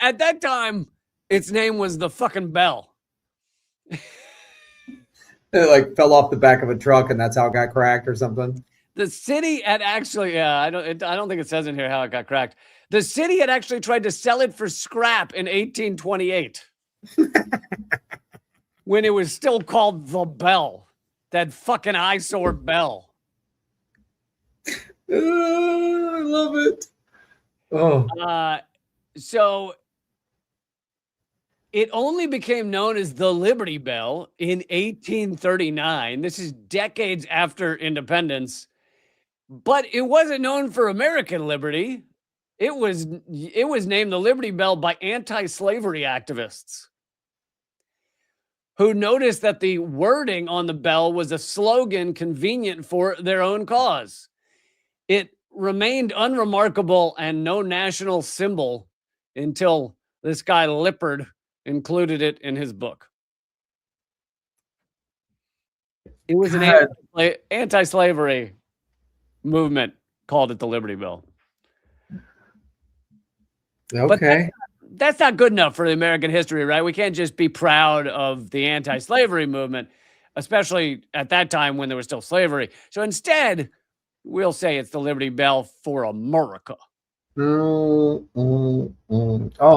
at that time, its name was the fucking bell. It like fell off the back of a truck, and that's how it got cracked or something. The city had actually, I don't think it says in here how it got cracked. The city had actually tried to sell it for scrap in 1828 when it was still called the Bell, that fucking eyesore bell. I love it. Oh, So it only became known as the Liberty Bell in 1839. This is decades after independence. But it wasn't known for American liberty. It was named the Liberty Bell by anti-slavery activists who noticed that the wording on the bell was a slogan convenient for their own cause. It remained unremarkable and no national symbol until this guy Lippard included it in his book. It was an anti-slavery movement called it the Liberty Bell. okay. But that's not good enough for the American history, right? We can't just be proud of the anti-slavery movement, especially at that time when there was still slavery. So instead, we'll say it's the Liberty Bell for America. Oh,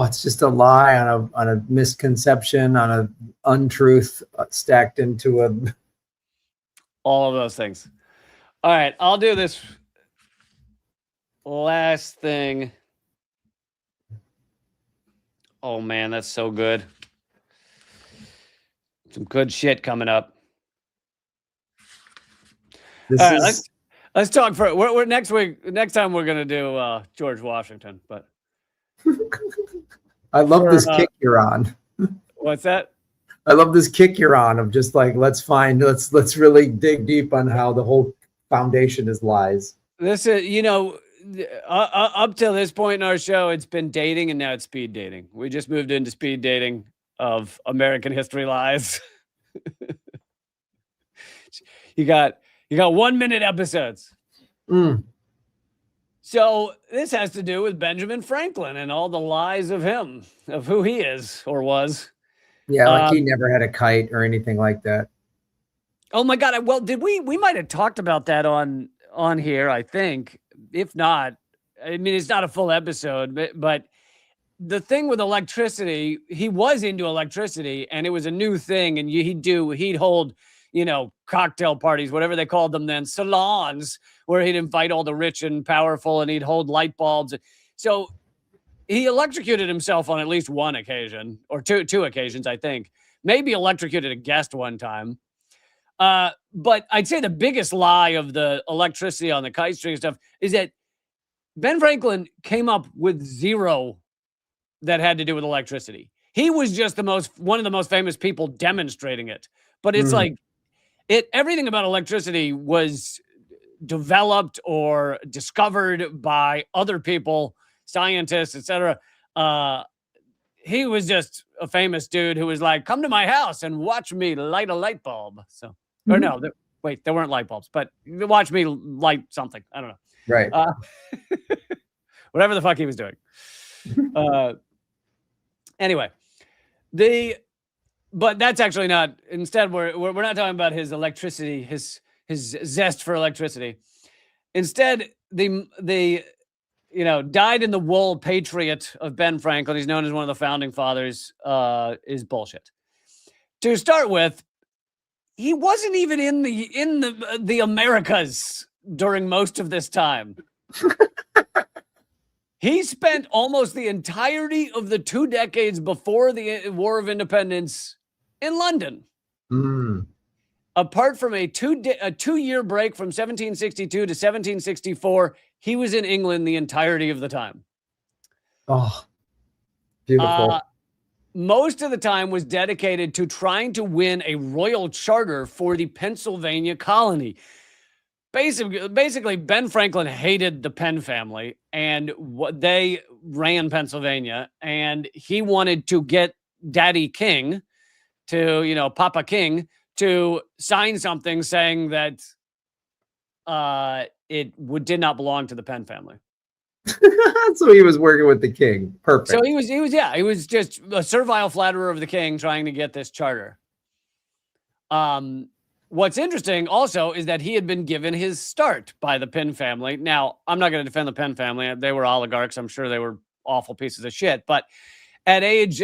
it's just a lie on a misconception, on a untruth stacked into a. All of those things. All right, I'll do this last thing. Oh man, that's so good. Some good shit coming up. This All right, is let's talk for we're next week. Next time we're gonna do George Washington. But I love this kick you're on. what's that? I love this kick you're on of just like let's really dig deep on how the whole foundation is lies. This is up till this point in our show, it's been dating, and now it's speed dating. We just moved into speed dating of American history lies. You got 1 minute episodes. So this has to do with Benjamin Franklin and all the lies of him, of who he is or was. Yeah, like he never had a kite or anything like that. Oh my God. Well, did we might have talked about that on here, I think. If not, I mean, it's not a full episode, but the thing with electricity, he was into electricity and it was a new thing. And he'd hold, cocktail parties, whatever they called them then, salons, where he'd invite all the rich and powerful and he'd hold light bulbs. So he electrocuted himself on at least one occasion, or two occasions, I think. Maybe electrocuted a guest one time. But I'd say the biggest lie of the electricity on the kite string stuff is that Ben Franklin came up with zero that had to do with electricity. He was just one of the most famous people demonstrating it. But it's like everything about electricity was developed or discovered by other people, scientists, etc. He was just a famous dude who was like, come to my house and watch me light a light bulb. So, or no, there weren't light bulbs, but watch me light something. I don't know. Right. Whatever the fuck he was doing. Anyway, but that's actually not. Instead, we're not talking about his electricity, his zest for electricity. Instead, the dyed in the wool patriot of Ben Franklin, he's known as one of the founding fathers, is bullshit. to start with, he wasn't even in the Americas during most of this time. He spent almost the entirety of the 2 decades before the War of Independence in London. Mm. Apart from a 2-year break from 1762 to 1764, he was in England the entirety of the time. Oh, beautiful. Most of the time was dedicated to trying to win a royal charter for the Pennsylvania colony. Basically, Ben Franklin hated the Penn family, and they ran Pennsylvania, and he wanted to get Daddy King to, Papa King, to sign something saying that it did not belong to the Penn family. So he was working with the king. Perfect. So he was just a servile flatterer of the king trying to get this charter. What's interesting also is that he had been given his start by the Penn family. Now, I'm not going to defend the Penn family. They were oligarchs. I'm sure they were awful pieces of shit. But at age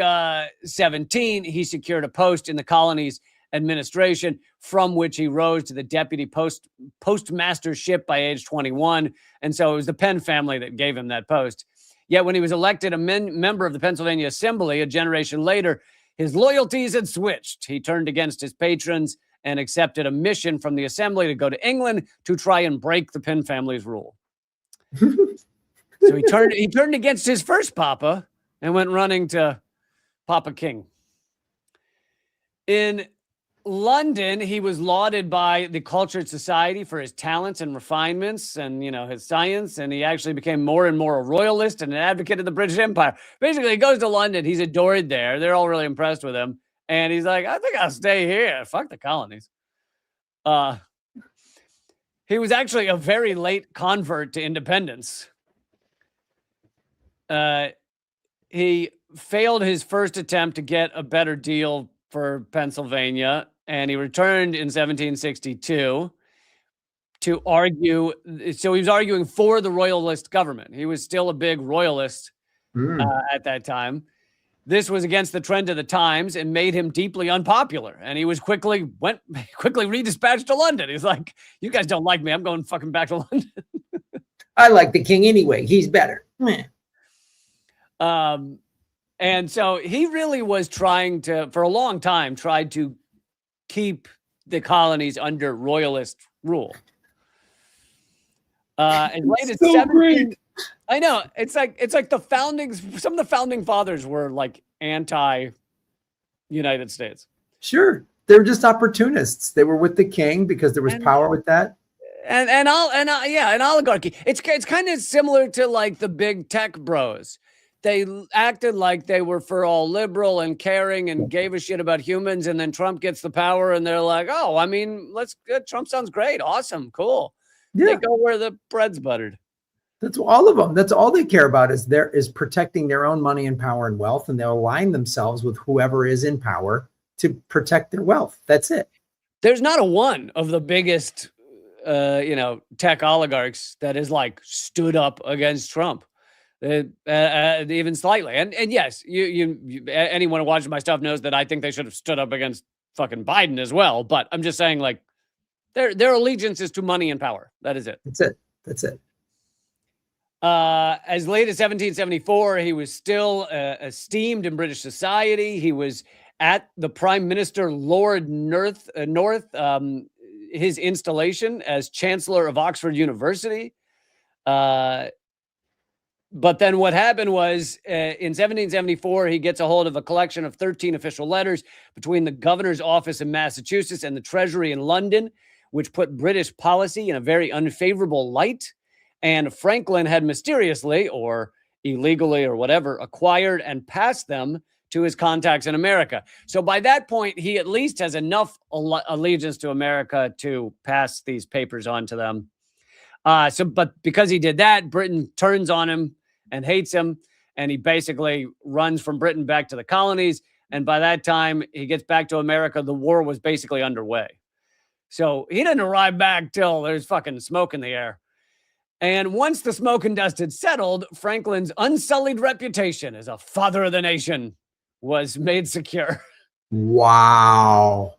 17, he secured a post in the colony's administration, from which he rose to the deputy postmastership by age 21. And so it was the Penn family that gave him that post. Yet when he was elected a member of the Pennsylvania Assembly a generation later, his loyalties had switched. He turned against his patrons and accepted a mission from the Assembly to go to England to try and break the Penn family's rule. So he turned against his first papa and went running to Papa King. In London, he was lauded by the cultured society for his talents and refinements and, his science. And he actually became more and more a royalist and an advocate of the British Empire. Basically, he goes to London. He's adored there. They're all really impressed with him. And he's like, I think I'll stay here. Fuck the colonies. He was actually a very late convert to independence. He failed his first attempt to get a better deal for Pennsylvania, and he returned in 1762 to argue. So he was arguing for the royalist government. He was still a big royalist at that time. This was against the trend of the times and made him deeply unpopular. And he was quickly redispatched to London. He's like, you guys don't like me. I'm going fucking back to London. I like the king anyway. He's better. And so he really was trying to, for a long time, tried to keep the colonies under royalist rule. As late as 17, I know it's like the foundings. Some of the founding fathers were like anti-United States. Sure, they were just opportunists. They were with the king because there was power with that. And oligarchy. It's kind of similar to like the big tech bros. They acted like they were for all liberal and caring and gave a shit about humans. And then Trump gets the power and they're like, oh, I mean, Trump sounds great. Awesome. Cool. Yeah. They go where the bread's buttered. That's all of them. That's all they care about is protecting their own money and power and wealth. And they'll align themselves with whoever is in power to protect their wealth. That's it. There's not a one of the biggest, tech oligarchs that is like stood up against Trump. Even slightly. And yes, you anyone who watches my stuff knows that I think they should have stood up against fucking Biden as well. But I'm just saying, like, their allegiance is to money and power. That is it. That's it. As late as 1774, he was still esteemed in British society. He was at the Prime Minister Lord North, his installation as Chancellor of Oxford University. But then what happened was in 1774, he gets a hold of a collection of 13 official letters between the governor's office in Massachusetts and the Treasury in London, which put British policy in a very unfavorable light. And Franklin had mysteriously or illegally or whatever acquired and passed them to his contacts in America. So by that point, he at least has enough allegiance to America to pass these papers on to them. But because he did that, Britain turns on him and hates him, and he basically runs from Britain back to the colonies. And by that time, he gets back to America. The war was basically underway. So he didn't arrive back till there's fucking smoke in the air. And once the smoke and dust had settled, Franklin's unsullied reputation as a father of the nation was made secure. Wow.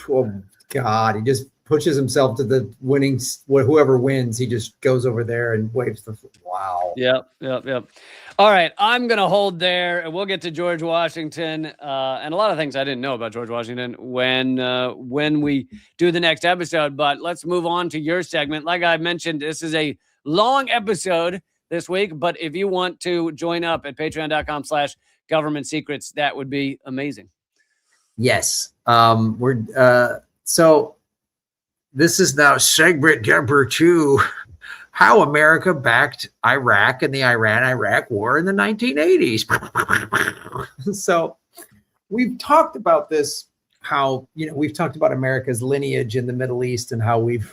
Oh God, he just pushes himself to the winning, whoever wins, he just goes over there and waves the, wow. Yep. All right, I'm gonna hold there, and we'll get to George Washington and a lot of things I didn't know about George Washington when we do the next episode. But let's move on to your segment. Like I mentioned, this is a long episode this week, but if you want to join up at patreon.com/government secrets, that would be amazing. Yes. So this is now segment number 2. How America backed Iraq in the Iran-Iraq war in the 1980s. So we've talked about this, how, we've talked about America's lineage in the Middle East and how we've,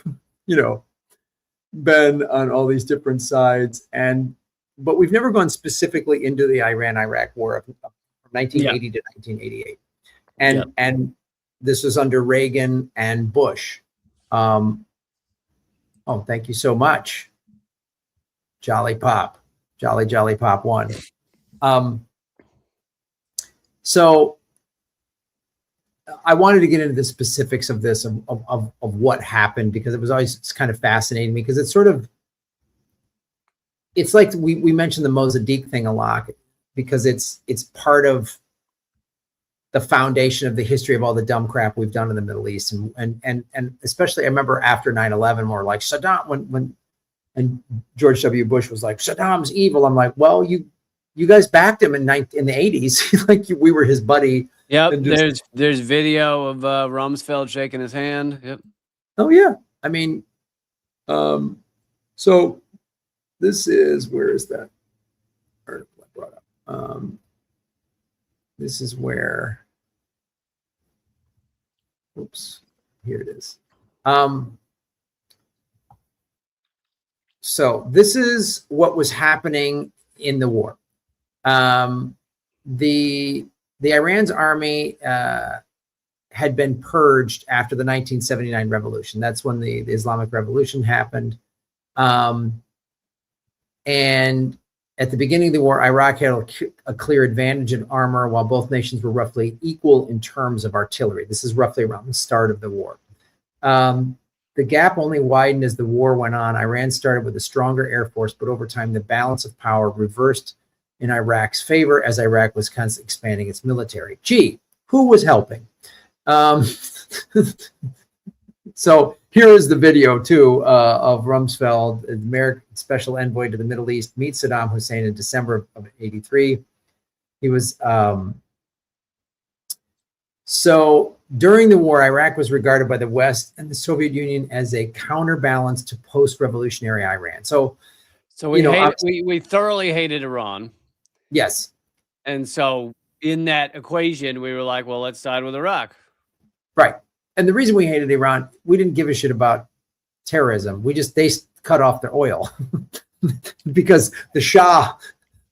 been on all these different sides. But we've never gone specifically into the Iran-Iraq war from 1980 to 1988. And this was under Reagan and Bush. Oh, thank you so much. Jolly Pop, Jolly Pop 1. So I wanted to get into the specifics of this, of what happened, because it was always kind of fascinating me, because it's like we mentioned the Mossadegh thing a lot, because it's part of the foundation of the history of all the dumb crap we've done in the Middle East. And especially I remember after 9/11, more like Saddam, when George W. Bush was like, Saddam's evil. I'm like, well, you guys backed him in the 80s. Like we were his buddy. Yep. There's video of Rumsfeld shaking his hand. Yep. Oh yeah. I mean, so this is, where is that article I brought up? This is where, oops, here it is. So this is what was happening in the war. The Iran's army had been purged after the 1979 revolution. That's when the Islamic Revolution happened. And at the beginning of the war, Iraq had a clear advantage in armor, while both nations were roughly equal in terms of artillery. This is roughly around the start of the war. The gap only widened as the war went on. Iran started with a stronger air force, but over time, the balance of power reversed in Iraq's favor as Iraq was constantly expanding its military. Gee, who was helping? So here is the video, too, of Rumsfeld, American special envoy to the Middle East, meets Saddam Hussein in December of 83. He was... So during the war, Iraq was regarded by the West and the Soviet Union as a counterbalance to post-revolutionary Iran. So we thoroughly hated Iran. Yes. And so in that equation, we were like, well, let's side with Iraq. Right. And the reason we hated Iran, we didn't give a shit about terrorism. They cut off their oil because the Shah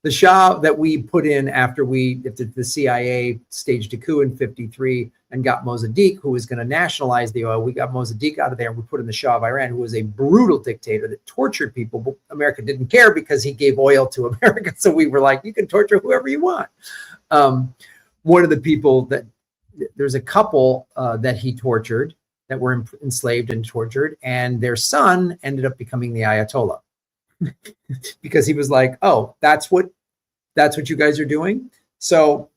that we put in after the CIA staged a coup in 53 and got Mossadegh, who was going to nationalize the oil. We got Mossadegh out of there and we put in the Shah of Iran, who was a brutal dictator that tortured people. But America didn't care because he gave oil to America. So we were like, you can torture whoever you want. One of the people there's a couple that he tortured that were enslaved and tortured, and their son ended up becoming the Ayatollah. Because he was like, oh, that's what you guys are doing. So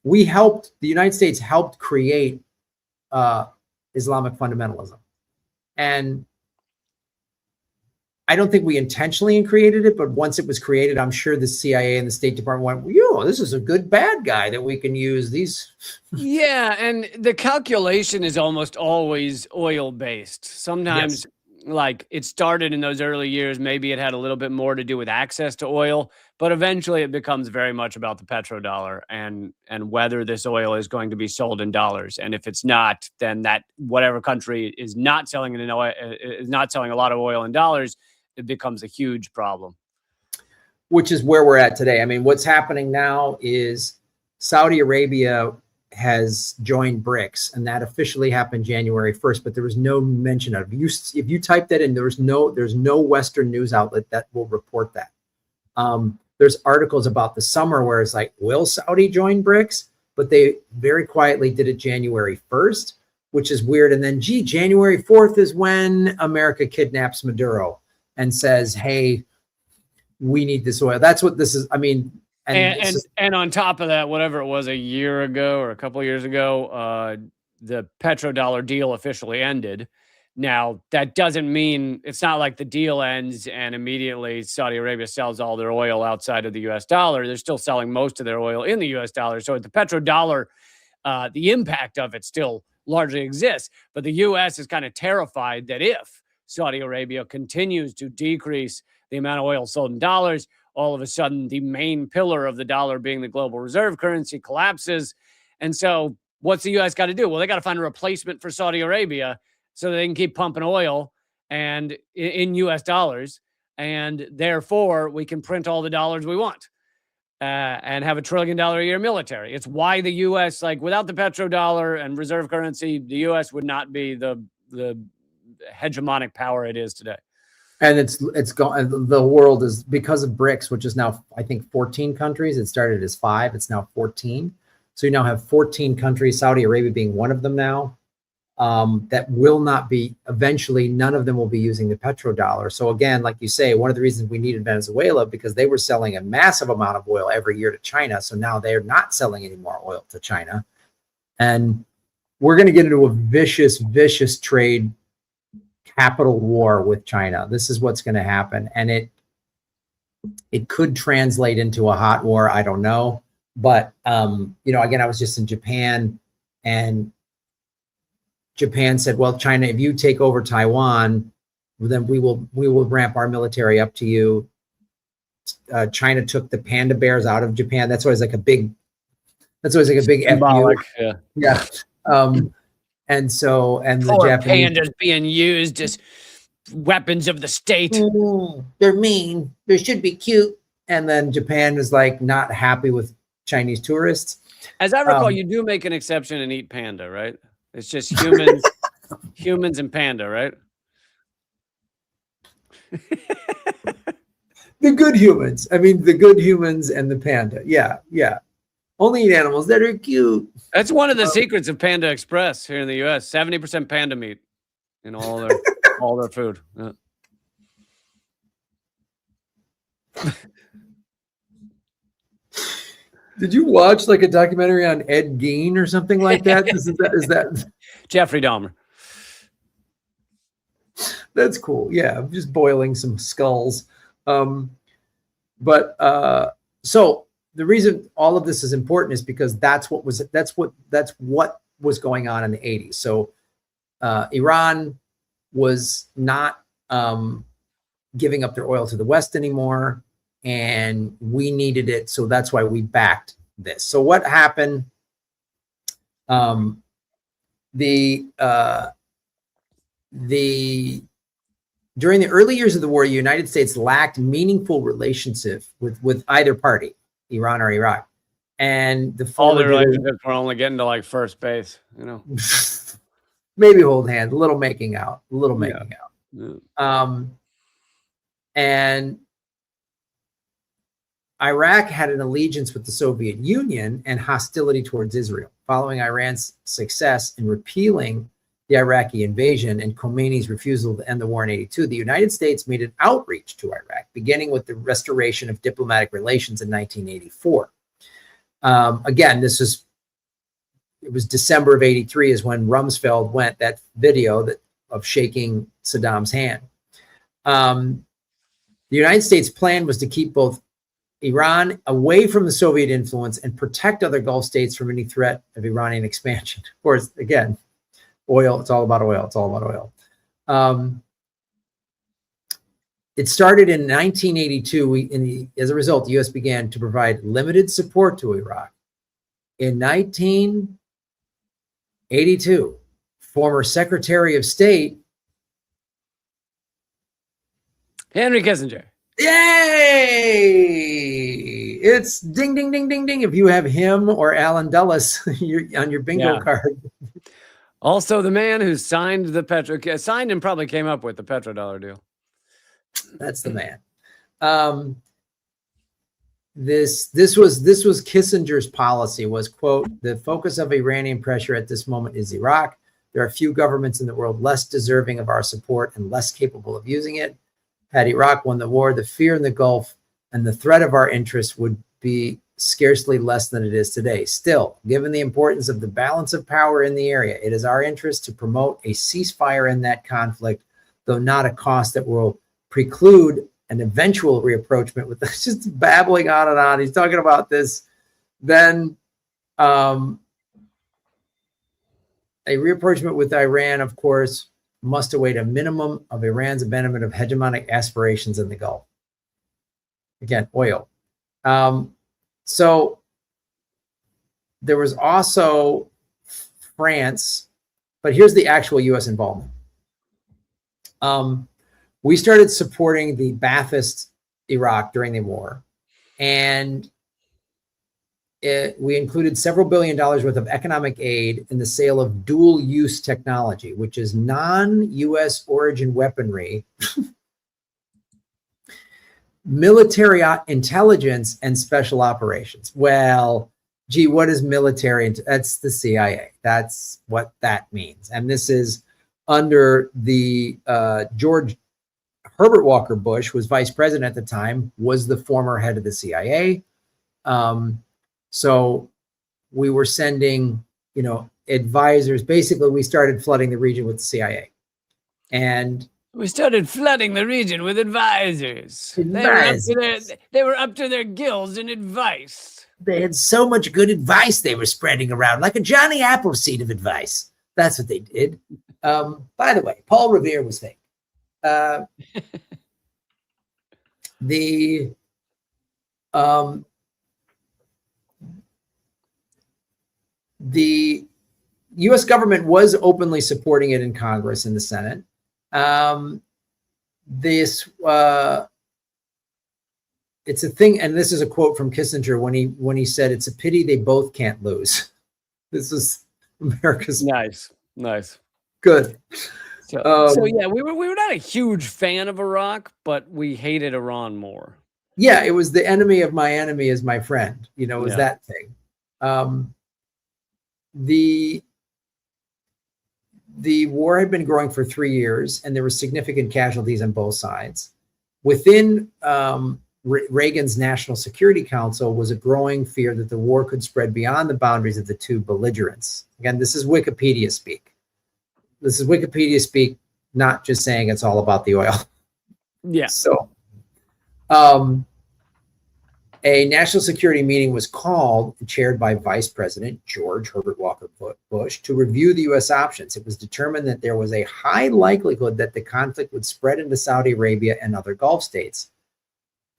the United States helped create Islamic fundamentalism. And I don't think we intentionally created it, but once it was created, I'm sure the CIA and the State Department went, yo, this is a good bad guy that we can use these. Yeah, and the calculation is almost always oil-based. Sometimes, like, it started in those early years, maybe it had a little bit more to do with access to oil, but eventually it becomes very much about the petrodollar and whether this oil is going to be sold in dollars. And if it's not, then that whatever country is not selling a lot of oil in dollars, it becomes a huge problem. Which is where we're at today. I mean, what's happening now is Saudi Arabia has joined BRICS, and that officially happened January 1st, but there was no mention of it. If you type that in, there's no Western news outlet that will report that. There's articles about the summer where it's like, will Saudi join BRICS? but they very quietly did it January 1st, which is weird. And then, January 4th is when America kidnaps Maduro and says, hey, we need this oil. That's what this is. I mean, and on top of that, whatever it was a year ago or a couple of years ago, the petrodollar deal officially ended. Now, that doesn't mean it's not like the deal ends and immediately Saudi Arabia sells all their oil outside of the US dollar. They're still selling most of their oil in the US dollar. So the petrodollar, the impact of it still largely exists. But the US is kind of terrified that if Saudi Arabia continues to decrease the amount of oil sold in dollars, all of a sudden the main pillar of the dollar being the global reserve currency collapses. And so what's the US got to do? Well, they got to find a replacement for Saudi Arabia so they can keep pumping oil and in US dollars. And therefore we can print all the dollars we want and have $1 trillion a year military. It's why the US, like without the petrodollar and reserve currency, the US would not be the hegemonic power it is today. And it's gone. The world is, because of BRICS, which is now, I think, 14 countries. It started as 5. It's now 14. So you now have 14 countries, Saudi Arabia being one of them now, that will not be, eventually, none of them will be using the petrodollar. So again, like you say, one of the reasons we needed Venezuela, because they were selling a massive amount of oil every year to China. So now they're not selling any more oil to China. And we're going to get into a vicious, vicious trade capital war with China. This is what's going to happen. And it could translate into a hot war. I don't know. But, again, I was just in Japan, and Japan said, well, China, if you take over Taiwan, then we will ramp our military up to you. China took the panda bears out of Japan. That's always like a big symbolic. Yeah. And the Poor Japanese pandas being used as weapons of the state. They're mean. They should be cute. And then Japan is like not happy with Chinese tourists. As I recall, you do make an exception and eat panda, right? It's just humans, humans and panda, right? The good humans. I mean, the good humans and the panda. Yeah. Only eat animals that are cute. That's one of the secrets of Panda Express here in the U.S. 70% panda meat in all their food. Yeah. Did you watch like a documentary on Ed Gein or something like that? Is that Jeffrey Dahmer? That's cool. Yeah, I'm just boiling some skulls. So the reason all of this is important is because that's what was going on in the 80s. So Iran was not giving up their oil to the West anymore, and we needed it. So that's why we backed this. So what happened? During the early years of the war, the United States lacked meaningful relationship with either party, Iran or Iraq. And all the relationships were only getting to like first base, maybe hold hands, a little making out. Yeah. And Iraq had an allegiance with the Soviet Union and hostility towards Israel. Following Iran's success in repealing the Iraqi invasion and Khomeini's refusal to end the war in 1982, the United States made an outreach to Iraq, beginning with the restoration of diplomatic relations in 1984. Again, it was December of 1983 is when Rumsfeld went, that video of shaking Saddam's hand. The United States' plan was to keep both Iran away from the Soviet influence and protect other Gulf states from any threat of Iranian expansion. Of course, again, oil, it's all about oil. It started in 1982. As a result, the U.S. began to provide limited support to Iraq. In 1982, former Secretary of State Henry Kissinger. Yay! It's ding, ding, ding, ding, ding. If you have him or Alan Dulles on your bingo card. Also, the man who signed and probably came up with the petrodollar deal. That's the man. this was Kissinger's policy was, quote, the focus of Iranian pressure at this moment is Iraq. There are few governments in the world less deserving of our support and less capable of using it. Had Iraq won the war, the fear in the Gulf and the threat of our interests would be scarcely less than it is today. Still, given the importance of the balance of power in the area, it is our interest to promote a ceasefire in that conflict, though not a cost that will preclude an eventual reapproachment with this. Just babbling on and on. He's talking about this. Then a reapproachment with Iran, of course, must await a minimum of Iran's abandonment of hegemonic aspirations in the Gulf. Again, oil. So there was also France, but here's the actual U.S. involvement. We started supporting the Ba'athist Iraq during the war, and we included several $1 billion worth of economic aid in the sale of dual-use technology, which is non-U.S. origin weaponry, military intelligence, and special operations. Well, gee, what is military? That's the CIA. That's what that means. And this is under the George Herbert Walker Bush was vice president at the time, was the former head of the CIA. So we were sending, advisors. Basically, we started flooding the region with the CIA. And we started flooding the region with advisors. They were up to their gills in advice. They had so much good advice they were spreading around, like a Johnny Appleseed of advice. That's what they did. By the way, Paul Revere was fake. The U.S. government was openly supporting it in Congress and the Senate. It's a thing, and this is a quote from Kissinger when he said, "It's a pity they both can't lose." This is America's nice. Good. So yeah, we were not a huge fan of Iraq, but we hated Iran more. Yeah, it was the enemy of my enemy is my friend. It was that thing. The war had been growing for 3 years, and there were significant casualties on both sides. Within Reagan's National Security Council was a growing fear that the war could spread beyond the boundaries of the two belligerents. Again, this is Wikipedia speak. This is Wikipedia speak, not just saying it's all about the oil. Yeah. So a national security meeting was called and chaired by Vice President George Herbert Walker Bush to review the U.S. options. It was determined that there was a high likelihood that the conflict would spread into Saudi Arabia and other Gulf states.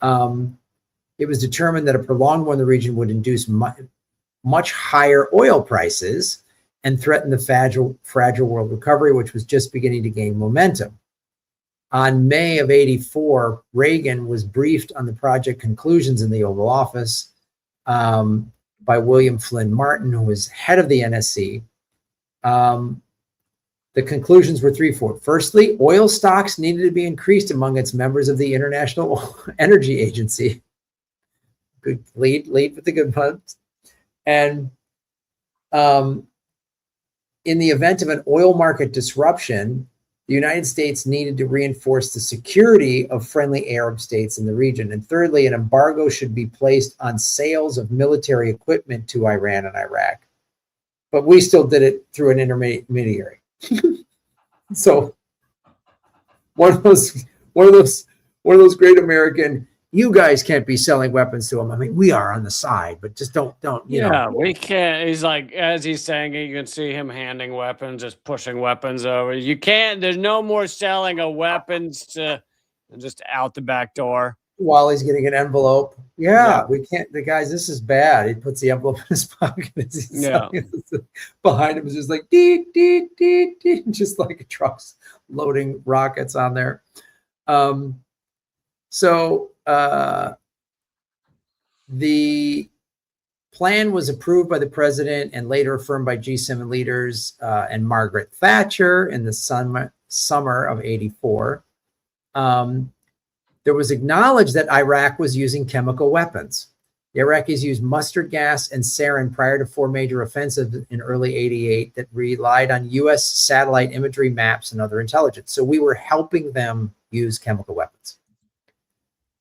It was determined that a prolonged war in the region would induce much higher oil prices and threaten the fragile world recovery, which was just beginning to gain momentum. On May of '84, Reagan was briefed on the project conclusions in the Oval Office by William Flynn Martin, who was head of the NSC. The conclusions were threefold. Firstly, oil stocks needed to be increased among its members of the International Energy Agency. Good lead with the good puns. And in the event of an oil market disruption, the United States needed to reinforce the security of friendly Arab states in the region. And thirdly, an embargo should be placed on sales of military equipment to Iran and Iraq. But we still did it through an intermediary. So one of those great American, you guys can't be selling weapons to them. I mean, we are on the side, but just don't. We can't. He's like, as he's saying it, you can see him handing weapons, just pushing weapons over. You can't. There's no more selling of weapons to just out the back door. While he's getting an envelope. Yeah, we can't. The guys, this is bad. He puts the envelope in his pocket. Behind him is just like deet, deet, deet, deet, just like trucks loading rockets on there. So the plan was approved by the president and later affirmed by G7 leaders and Margaret Thatcher in the summer of '84. There was acknowledged that Iraq was using chemical weapons. The Iraqis used mustard gas and sarin prior to 4 major offensives in early 88 that relied on U.S. satellite imagery maps and other intelligence. So we were helping them use chemical weapons.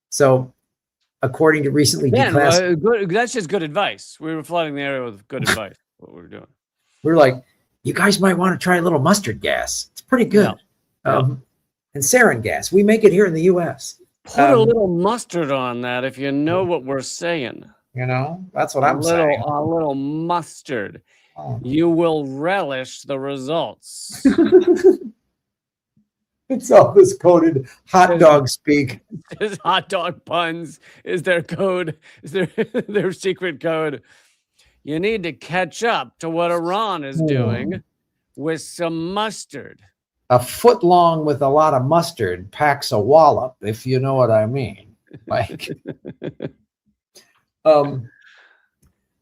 So according to recently declassified, good, that's just good advice. We were flooding the area with good advice. What we were doing. we were like, you guys might want to try a little mustard gas. It's pretty good. Yeah. And sarin gas. We make it here in the U.S. Put a little mustard on that if you know what we're saying. You know, that's what I'm saying. A little mustard. Oh. You will relish the results. It's all this coded hot dog speak. His hot dog puns is their code, is their secret code. You need to catch up to what Iran is doing with some mustard. A foot long with a lot of mustard packs a wallop, if you know what I mean. Like,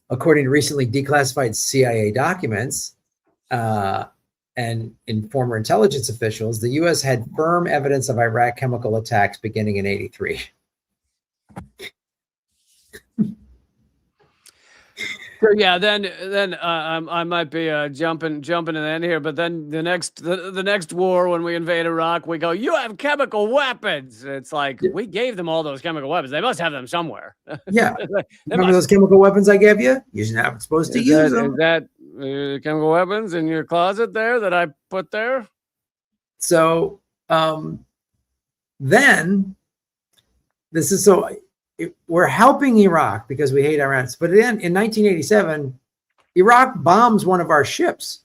according to recently declassified CIA documents and in former intelligence officials, the U.S. had firm evidence of Iraq chemical attacks beginning in '83. So yeah, then I might be jumping in the end here, but then the next war when we invade Iraq, we go, you have chemical weapons. It's like we gave them all those chemical weapons. They must have them somewhere. Yeah, remember those chemical weapons I gave you? You're not supposed to use them. Is that chemical weapons in your closet there that I put there? So then this is so. We're helping Iraq because we hate Iran. But then in 1987, Iraq bombs one of our ships.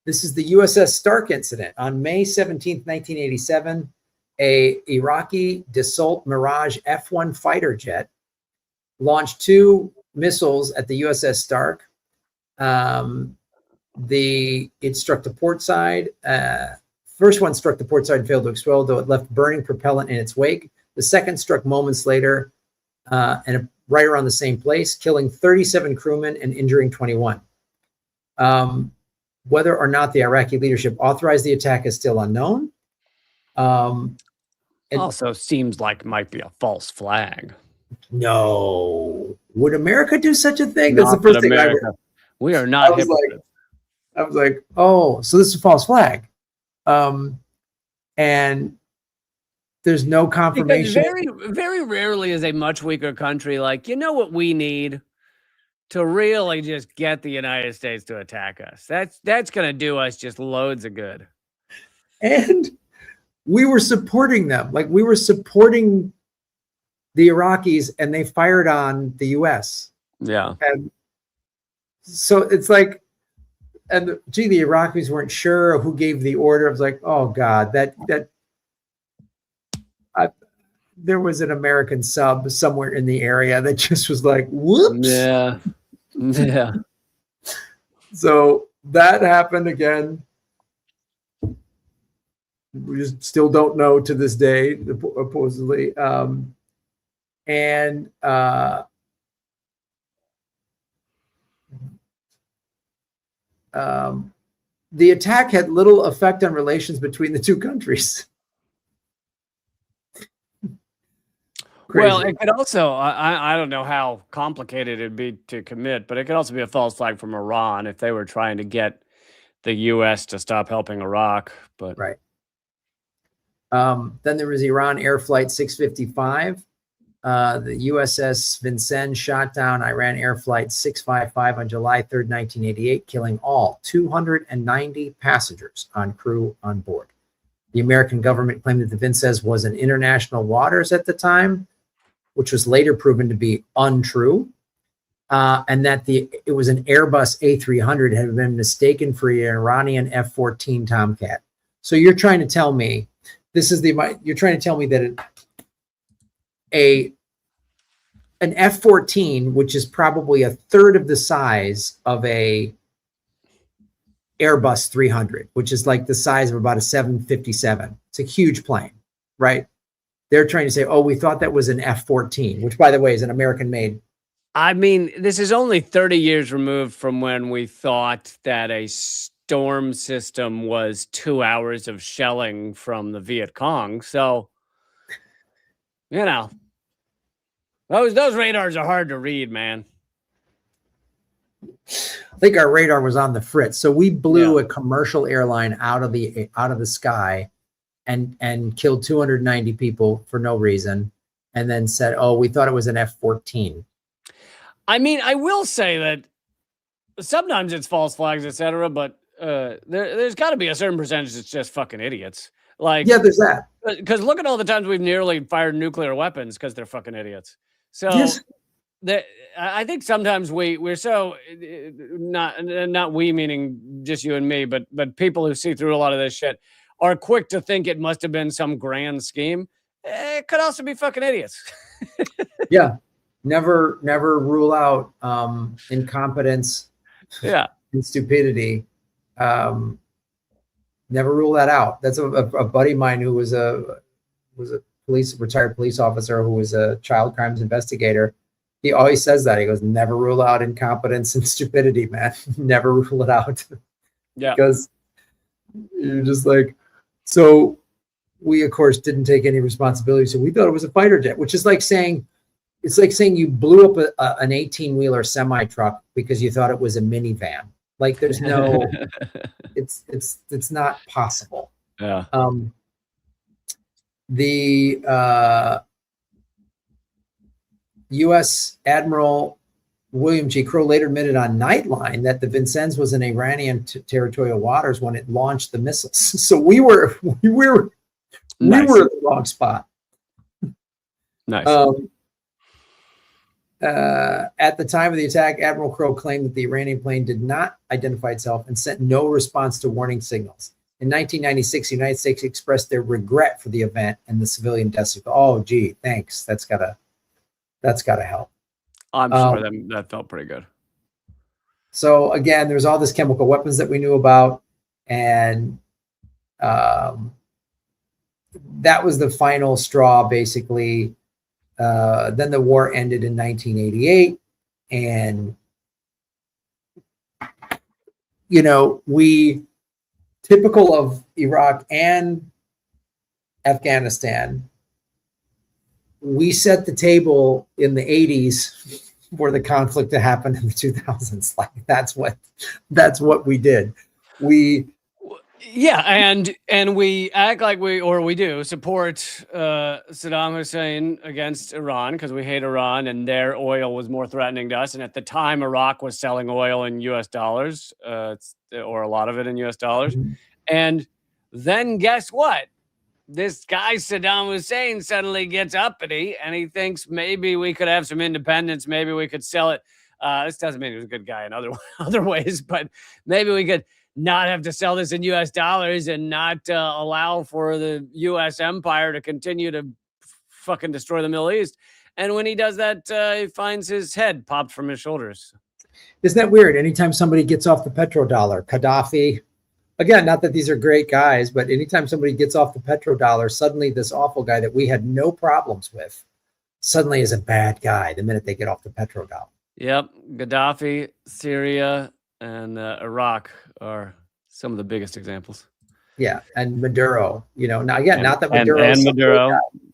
This is the USS Stark incident. On May 17th, 1987, a Iraqi Dassault Mirage F-1 fighter jet launched 2 missiles at the USS Stark. It struck the port side. First one struck the port side and failed to explode, though it left burning propellant in its wake. The second struck moments later and right around the same place, killing 37 crewmen and injuring 21. Whether or not the Iraqi leadership authorized the attack is still unknown. It also seems like might be a false flag. No. Would America do such a thing? That's the first thing I heard. We are not hypocrites. I was like, oh, so this is a false flag. And there's no confirmation. Because very rarely is a much weaker country like, you know what we need to really just get the United States to attack us. That's going to do us just loads of good. And we were supporting them. Like, we were supporting the Iraqis and they fired on the US. Yeah. And so it's like, and the Iraqis weren't sure who gave the order. I was like, oh God, there was an American sub somewhere in the area that just was like, whoops. Yeah. Yeah. So that happened again. We just still don't know to this day, supposedly. The attack had little effect on relations between the two countries. Well, it could also, I don't know how complicated it'd be to commit, but it could also be a false flag from Iran if they were trying to get the U.S. to stop helping Iraq. But right. Then there was Iran Air Flight 655. The USS Vincennes shot down Iran Air Flight 655 on July 3rd, 1988, killing all 290 passengers on crew on board. The American government claimed that the Vincennes was in international waters at the time, which was later proven to be untrue, and that it was an Airbus A300 had been mistaken for an Iranian F-14 Tomcat. So you're trying to tell me that an F-14, which is probably a third of the size of a Airbus 300, which is like the size of about a 757. It's a huge plane, right? They're trying to say, oh, we thought that was an F-14, which, by the way, is an American-made. I mean, this is only 30 years removed from when we thought that a storm system was 2 hours of shelling from the Viet Cong. So, you know. Those radars are hard to read, man. I think our radar was on the fritz. So we blew a commercial airline out of the sky and killed 290 people for no reason. And then said, oh, we thought it was an F-14. I mean, I will say that sometimes it's false flags, etc. But there's got to be a certain percentage that's just fucking idiots. Like, yeah, there's that. Because look at all the times we've nearly fired nuclear weapons because they're fucking idiots. So Yes. I think sometimes we're so not we meaning just you and me, but people who see through a lot of this shit are quick to think it must have been some grand scheme. It could also be fucking idiots. Yeah. Never rule out incompetence. Yeah. And stupidity. Never rule that out. That's a buddy of mine who was a retired police officer who was a child crimes investigator. He always says that. He goes, never rule out incompetence and stupidity, man. Never rule it out. Yeah. Because you're just like, so we of course didn't take any responsibility. So we thought it was a fighter jet, which is like saying, it's like saying you blew up an 18-wheeler semi truck because you thought it was a minivan. Like there's no, it's not possible. Yeah. The U.S. Admiral William G. Crowe later admitted on Nightline that the Vincennes was in Iranian territorial waters when it launched the missiles. So we were Nice. at the wrong spot. Nice. At the time of the attack, Admiral Crowe claimed that the Iranian plane did not identify itself and sent no response to warning signals. In 1996, the United States expressed their regret for the event and the civilian deaths. Oh, gee, thanks. That's gotta help. I'm sure that felt pretty good. So again, there's all this chemical weapons that we knew about, and that was the final straw, basically. Then the war ended in 1988, and we, typical of Iraq and Afghanistan, we set the table in the 80s for the conflict to happen in the 2000s. Like that's what we did. Yeah, and we act like we do support Saddam Hussein against Iran because we hate Iran and their oil was more threatening to us. And at the time, Iraq was selling oil in U.S. dollars, or a lot of it in U.S. dollars. Mm-hmm. And then guess what? This guy Saddam Hussein suddenly gets uppity and he thinks maybe we could have some independence. Maybe we could sell it. This doesn't mean he was a good guy in other ways, but maybe we could not have to sell this in U.S. dollars and not allow for the U.S. empire to continue to fucking destroy the Middle East. And when he does that, he finds his head popped from his shoulders. Isn't that weird? Anytime somebody gets off the petrodollar, Gaddafi, again, not that these are great guys, but anytime somebody gets off the petrodollar, suddenly this awful guy that we had no problems with suddenly is a bad guy the minute they get off the petrodollar. Yep. Gaddafi, Syria, and Iraq are some of the biggest examples. Yeah, and Maduro, now again, not that Maduro and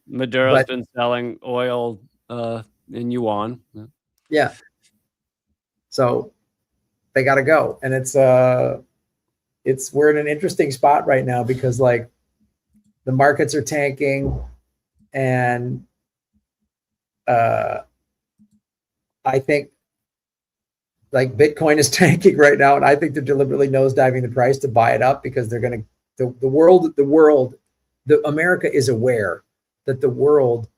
Maduro's been selling oil in yuan. Yeah. So they got to go, and we're in an interesting spot right now because like the markets are tanking, and I think like Bitcoin is tanking right now, and I think they're deliberately nosediving the price to buy it up because they're going to. America is aware that the world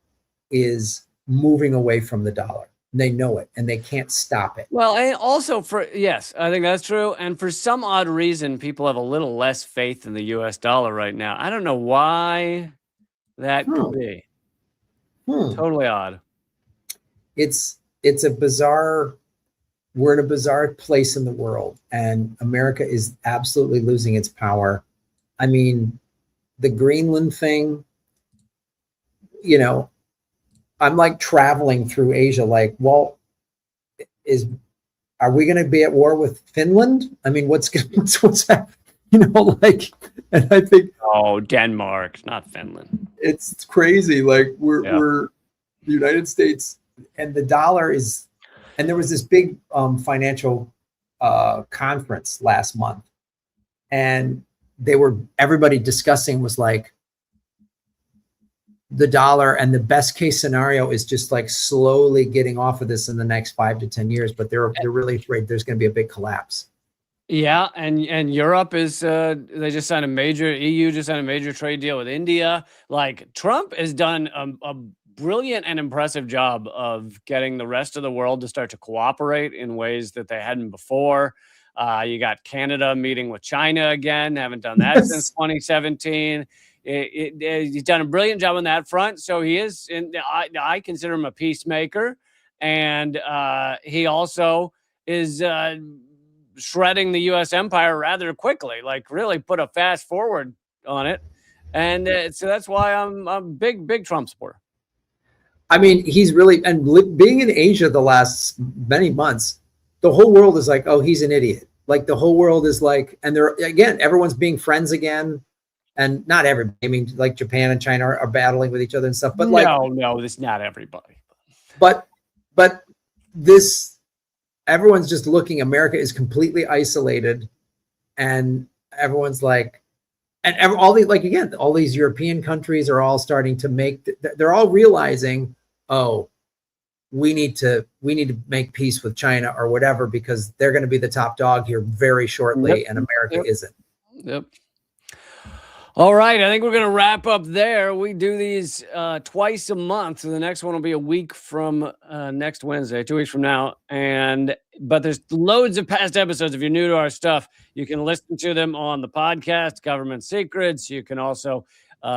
is moving away from the dollar. They know it, and they can't stop it. Well, and also yes, I think that's true. And for some odd reason, people have a little less faith in the U.S. dollar right now. I don't know why that could be. Totally odd. It's a bizarre. We're in a bizarre place in the world, and America is absolutely losing its power. I mean, the Greenland thing, I'm like traveling through Asia, like, well, are we going to be at war with Finland? I mean, what's happening? And I think, Denmark, not Finland. It's crazy. Like we're the United States and the dollar is, and there was this big financial conference last month, and everybody discussing was like the dollar, and the best case scenario is just like slowly getting off of this in the next 5 to 10 years, but they're really afraid there's going to be a big collapse. Yeah, and Europe is they just signed EU just signed a major trade deal with India. Like Trump has done a brilliant and impressive job of getting the rest of the world to start to cooperate in ways that they hadn't before. You got Canada meeting with China again. Haven't done that since 2017. He's done a brilliant job on that front. So he is, I consider him a peacemaker, and he also is shredding the U.S. empire rather quickly. Like really put a fast forward on it, and so that's why I'm a big Trump supporter. I mean, he's really, and being in Asia the last many months, the whole world is like, oh, he's an idiot. Like the whole world is like, and they're again, everyone's being friends again. And not everybody. I mean, like Japan and China are battling with each other and stuff. But like, no, it's not everybody. But this, everyone's just looking. America is completely isolated, and everyone's like, and all these, like again, all these European countries are all starting to make. They're all realizing, oh, we need to make peace with China or whatever, because they're going to be the top dog here very shortly, Yep. and America isn't. Yep. All right, I think we're going to wrap up there. We do these twice a month. So the next one will be a week from next Wednesday, 2 weeks from now. But there's loads of past episodes. If you're new to our stuff, you can listen to them on the podcast, Government Secrets. You can also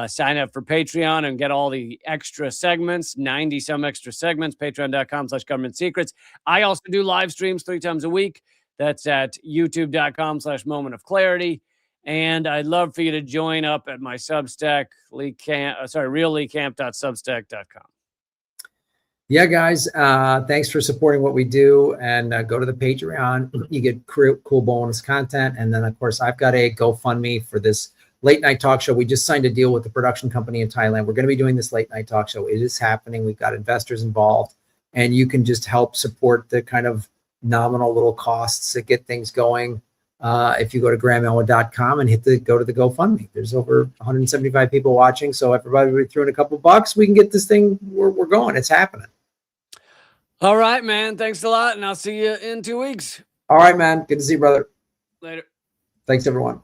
sign up for Patreon and get all the extra segments, 90 some extra segments, patreon.com/government secrets. I also do live streams 3 times a week. That's at youtube.com/moment of clarity. And I'd love for you to join up at my Substack, realleecamp.substack.com. Yeah, guys, thanks for supporting what we do, and go to the Patreon. You get cool bonus content. And then, of course, I've got a GoFundMe for this late night talk show. We just signed a deal with the production company in Thailand. We're going to be doing this late night talk show. It is happening. We've got investors involved, and you can just help support the kind of nominal little costs that get things going. If you go to GrahamElwood.com and go to the GoFundMe, there's over 175 people watching. So everybody we threw in a couple bucks, we can get this thing. We're going. It's happening. All right, man. Thanks a lot, and I'll see you in 2 weeks. All right, man. Good to see you, brother. Later. Thanks, everyone.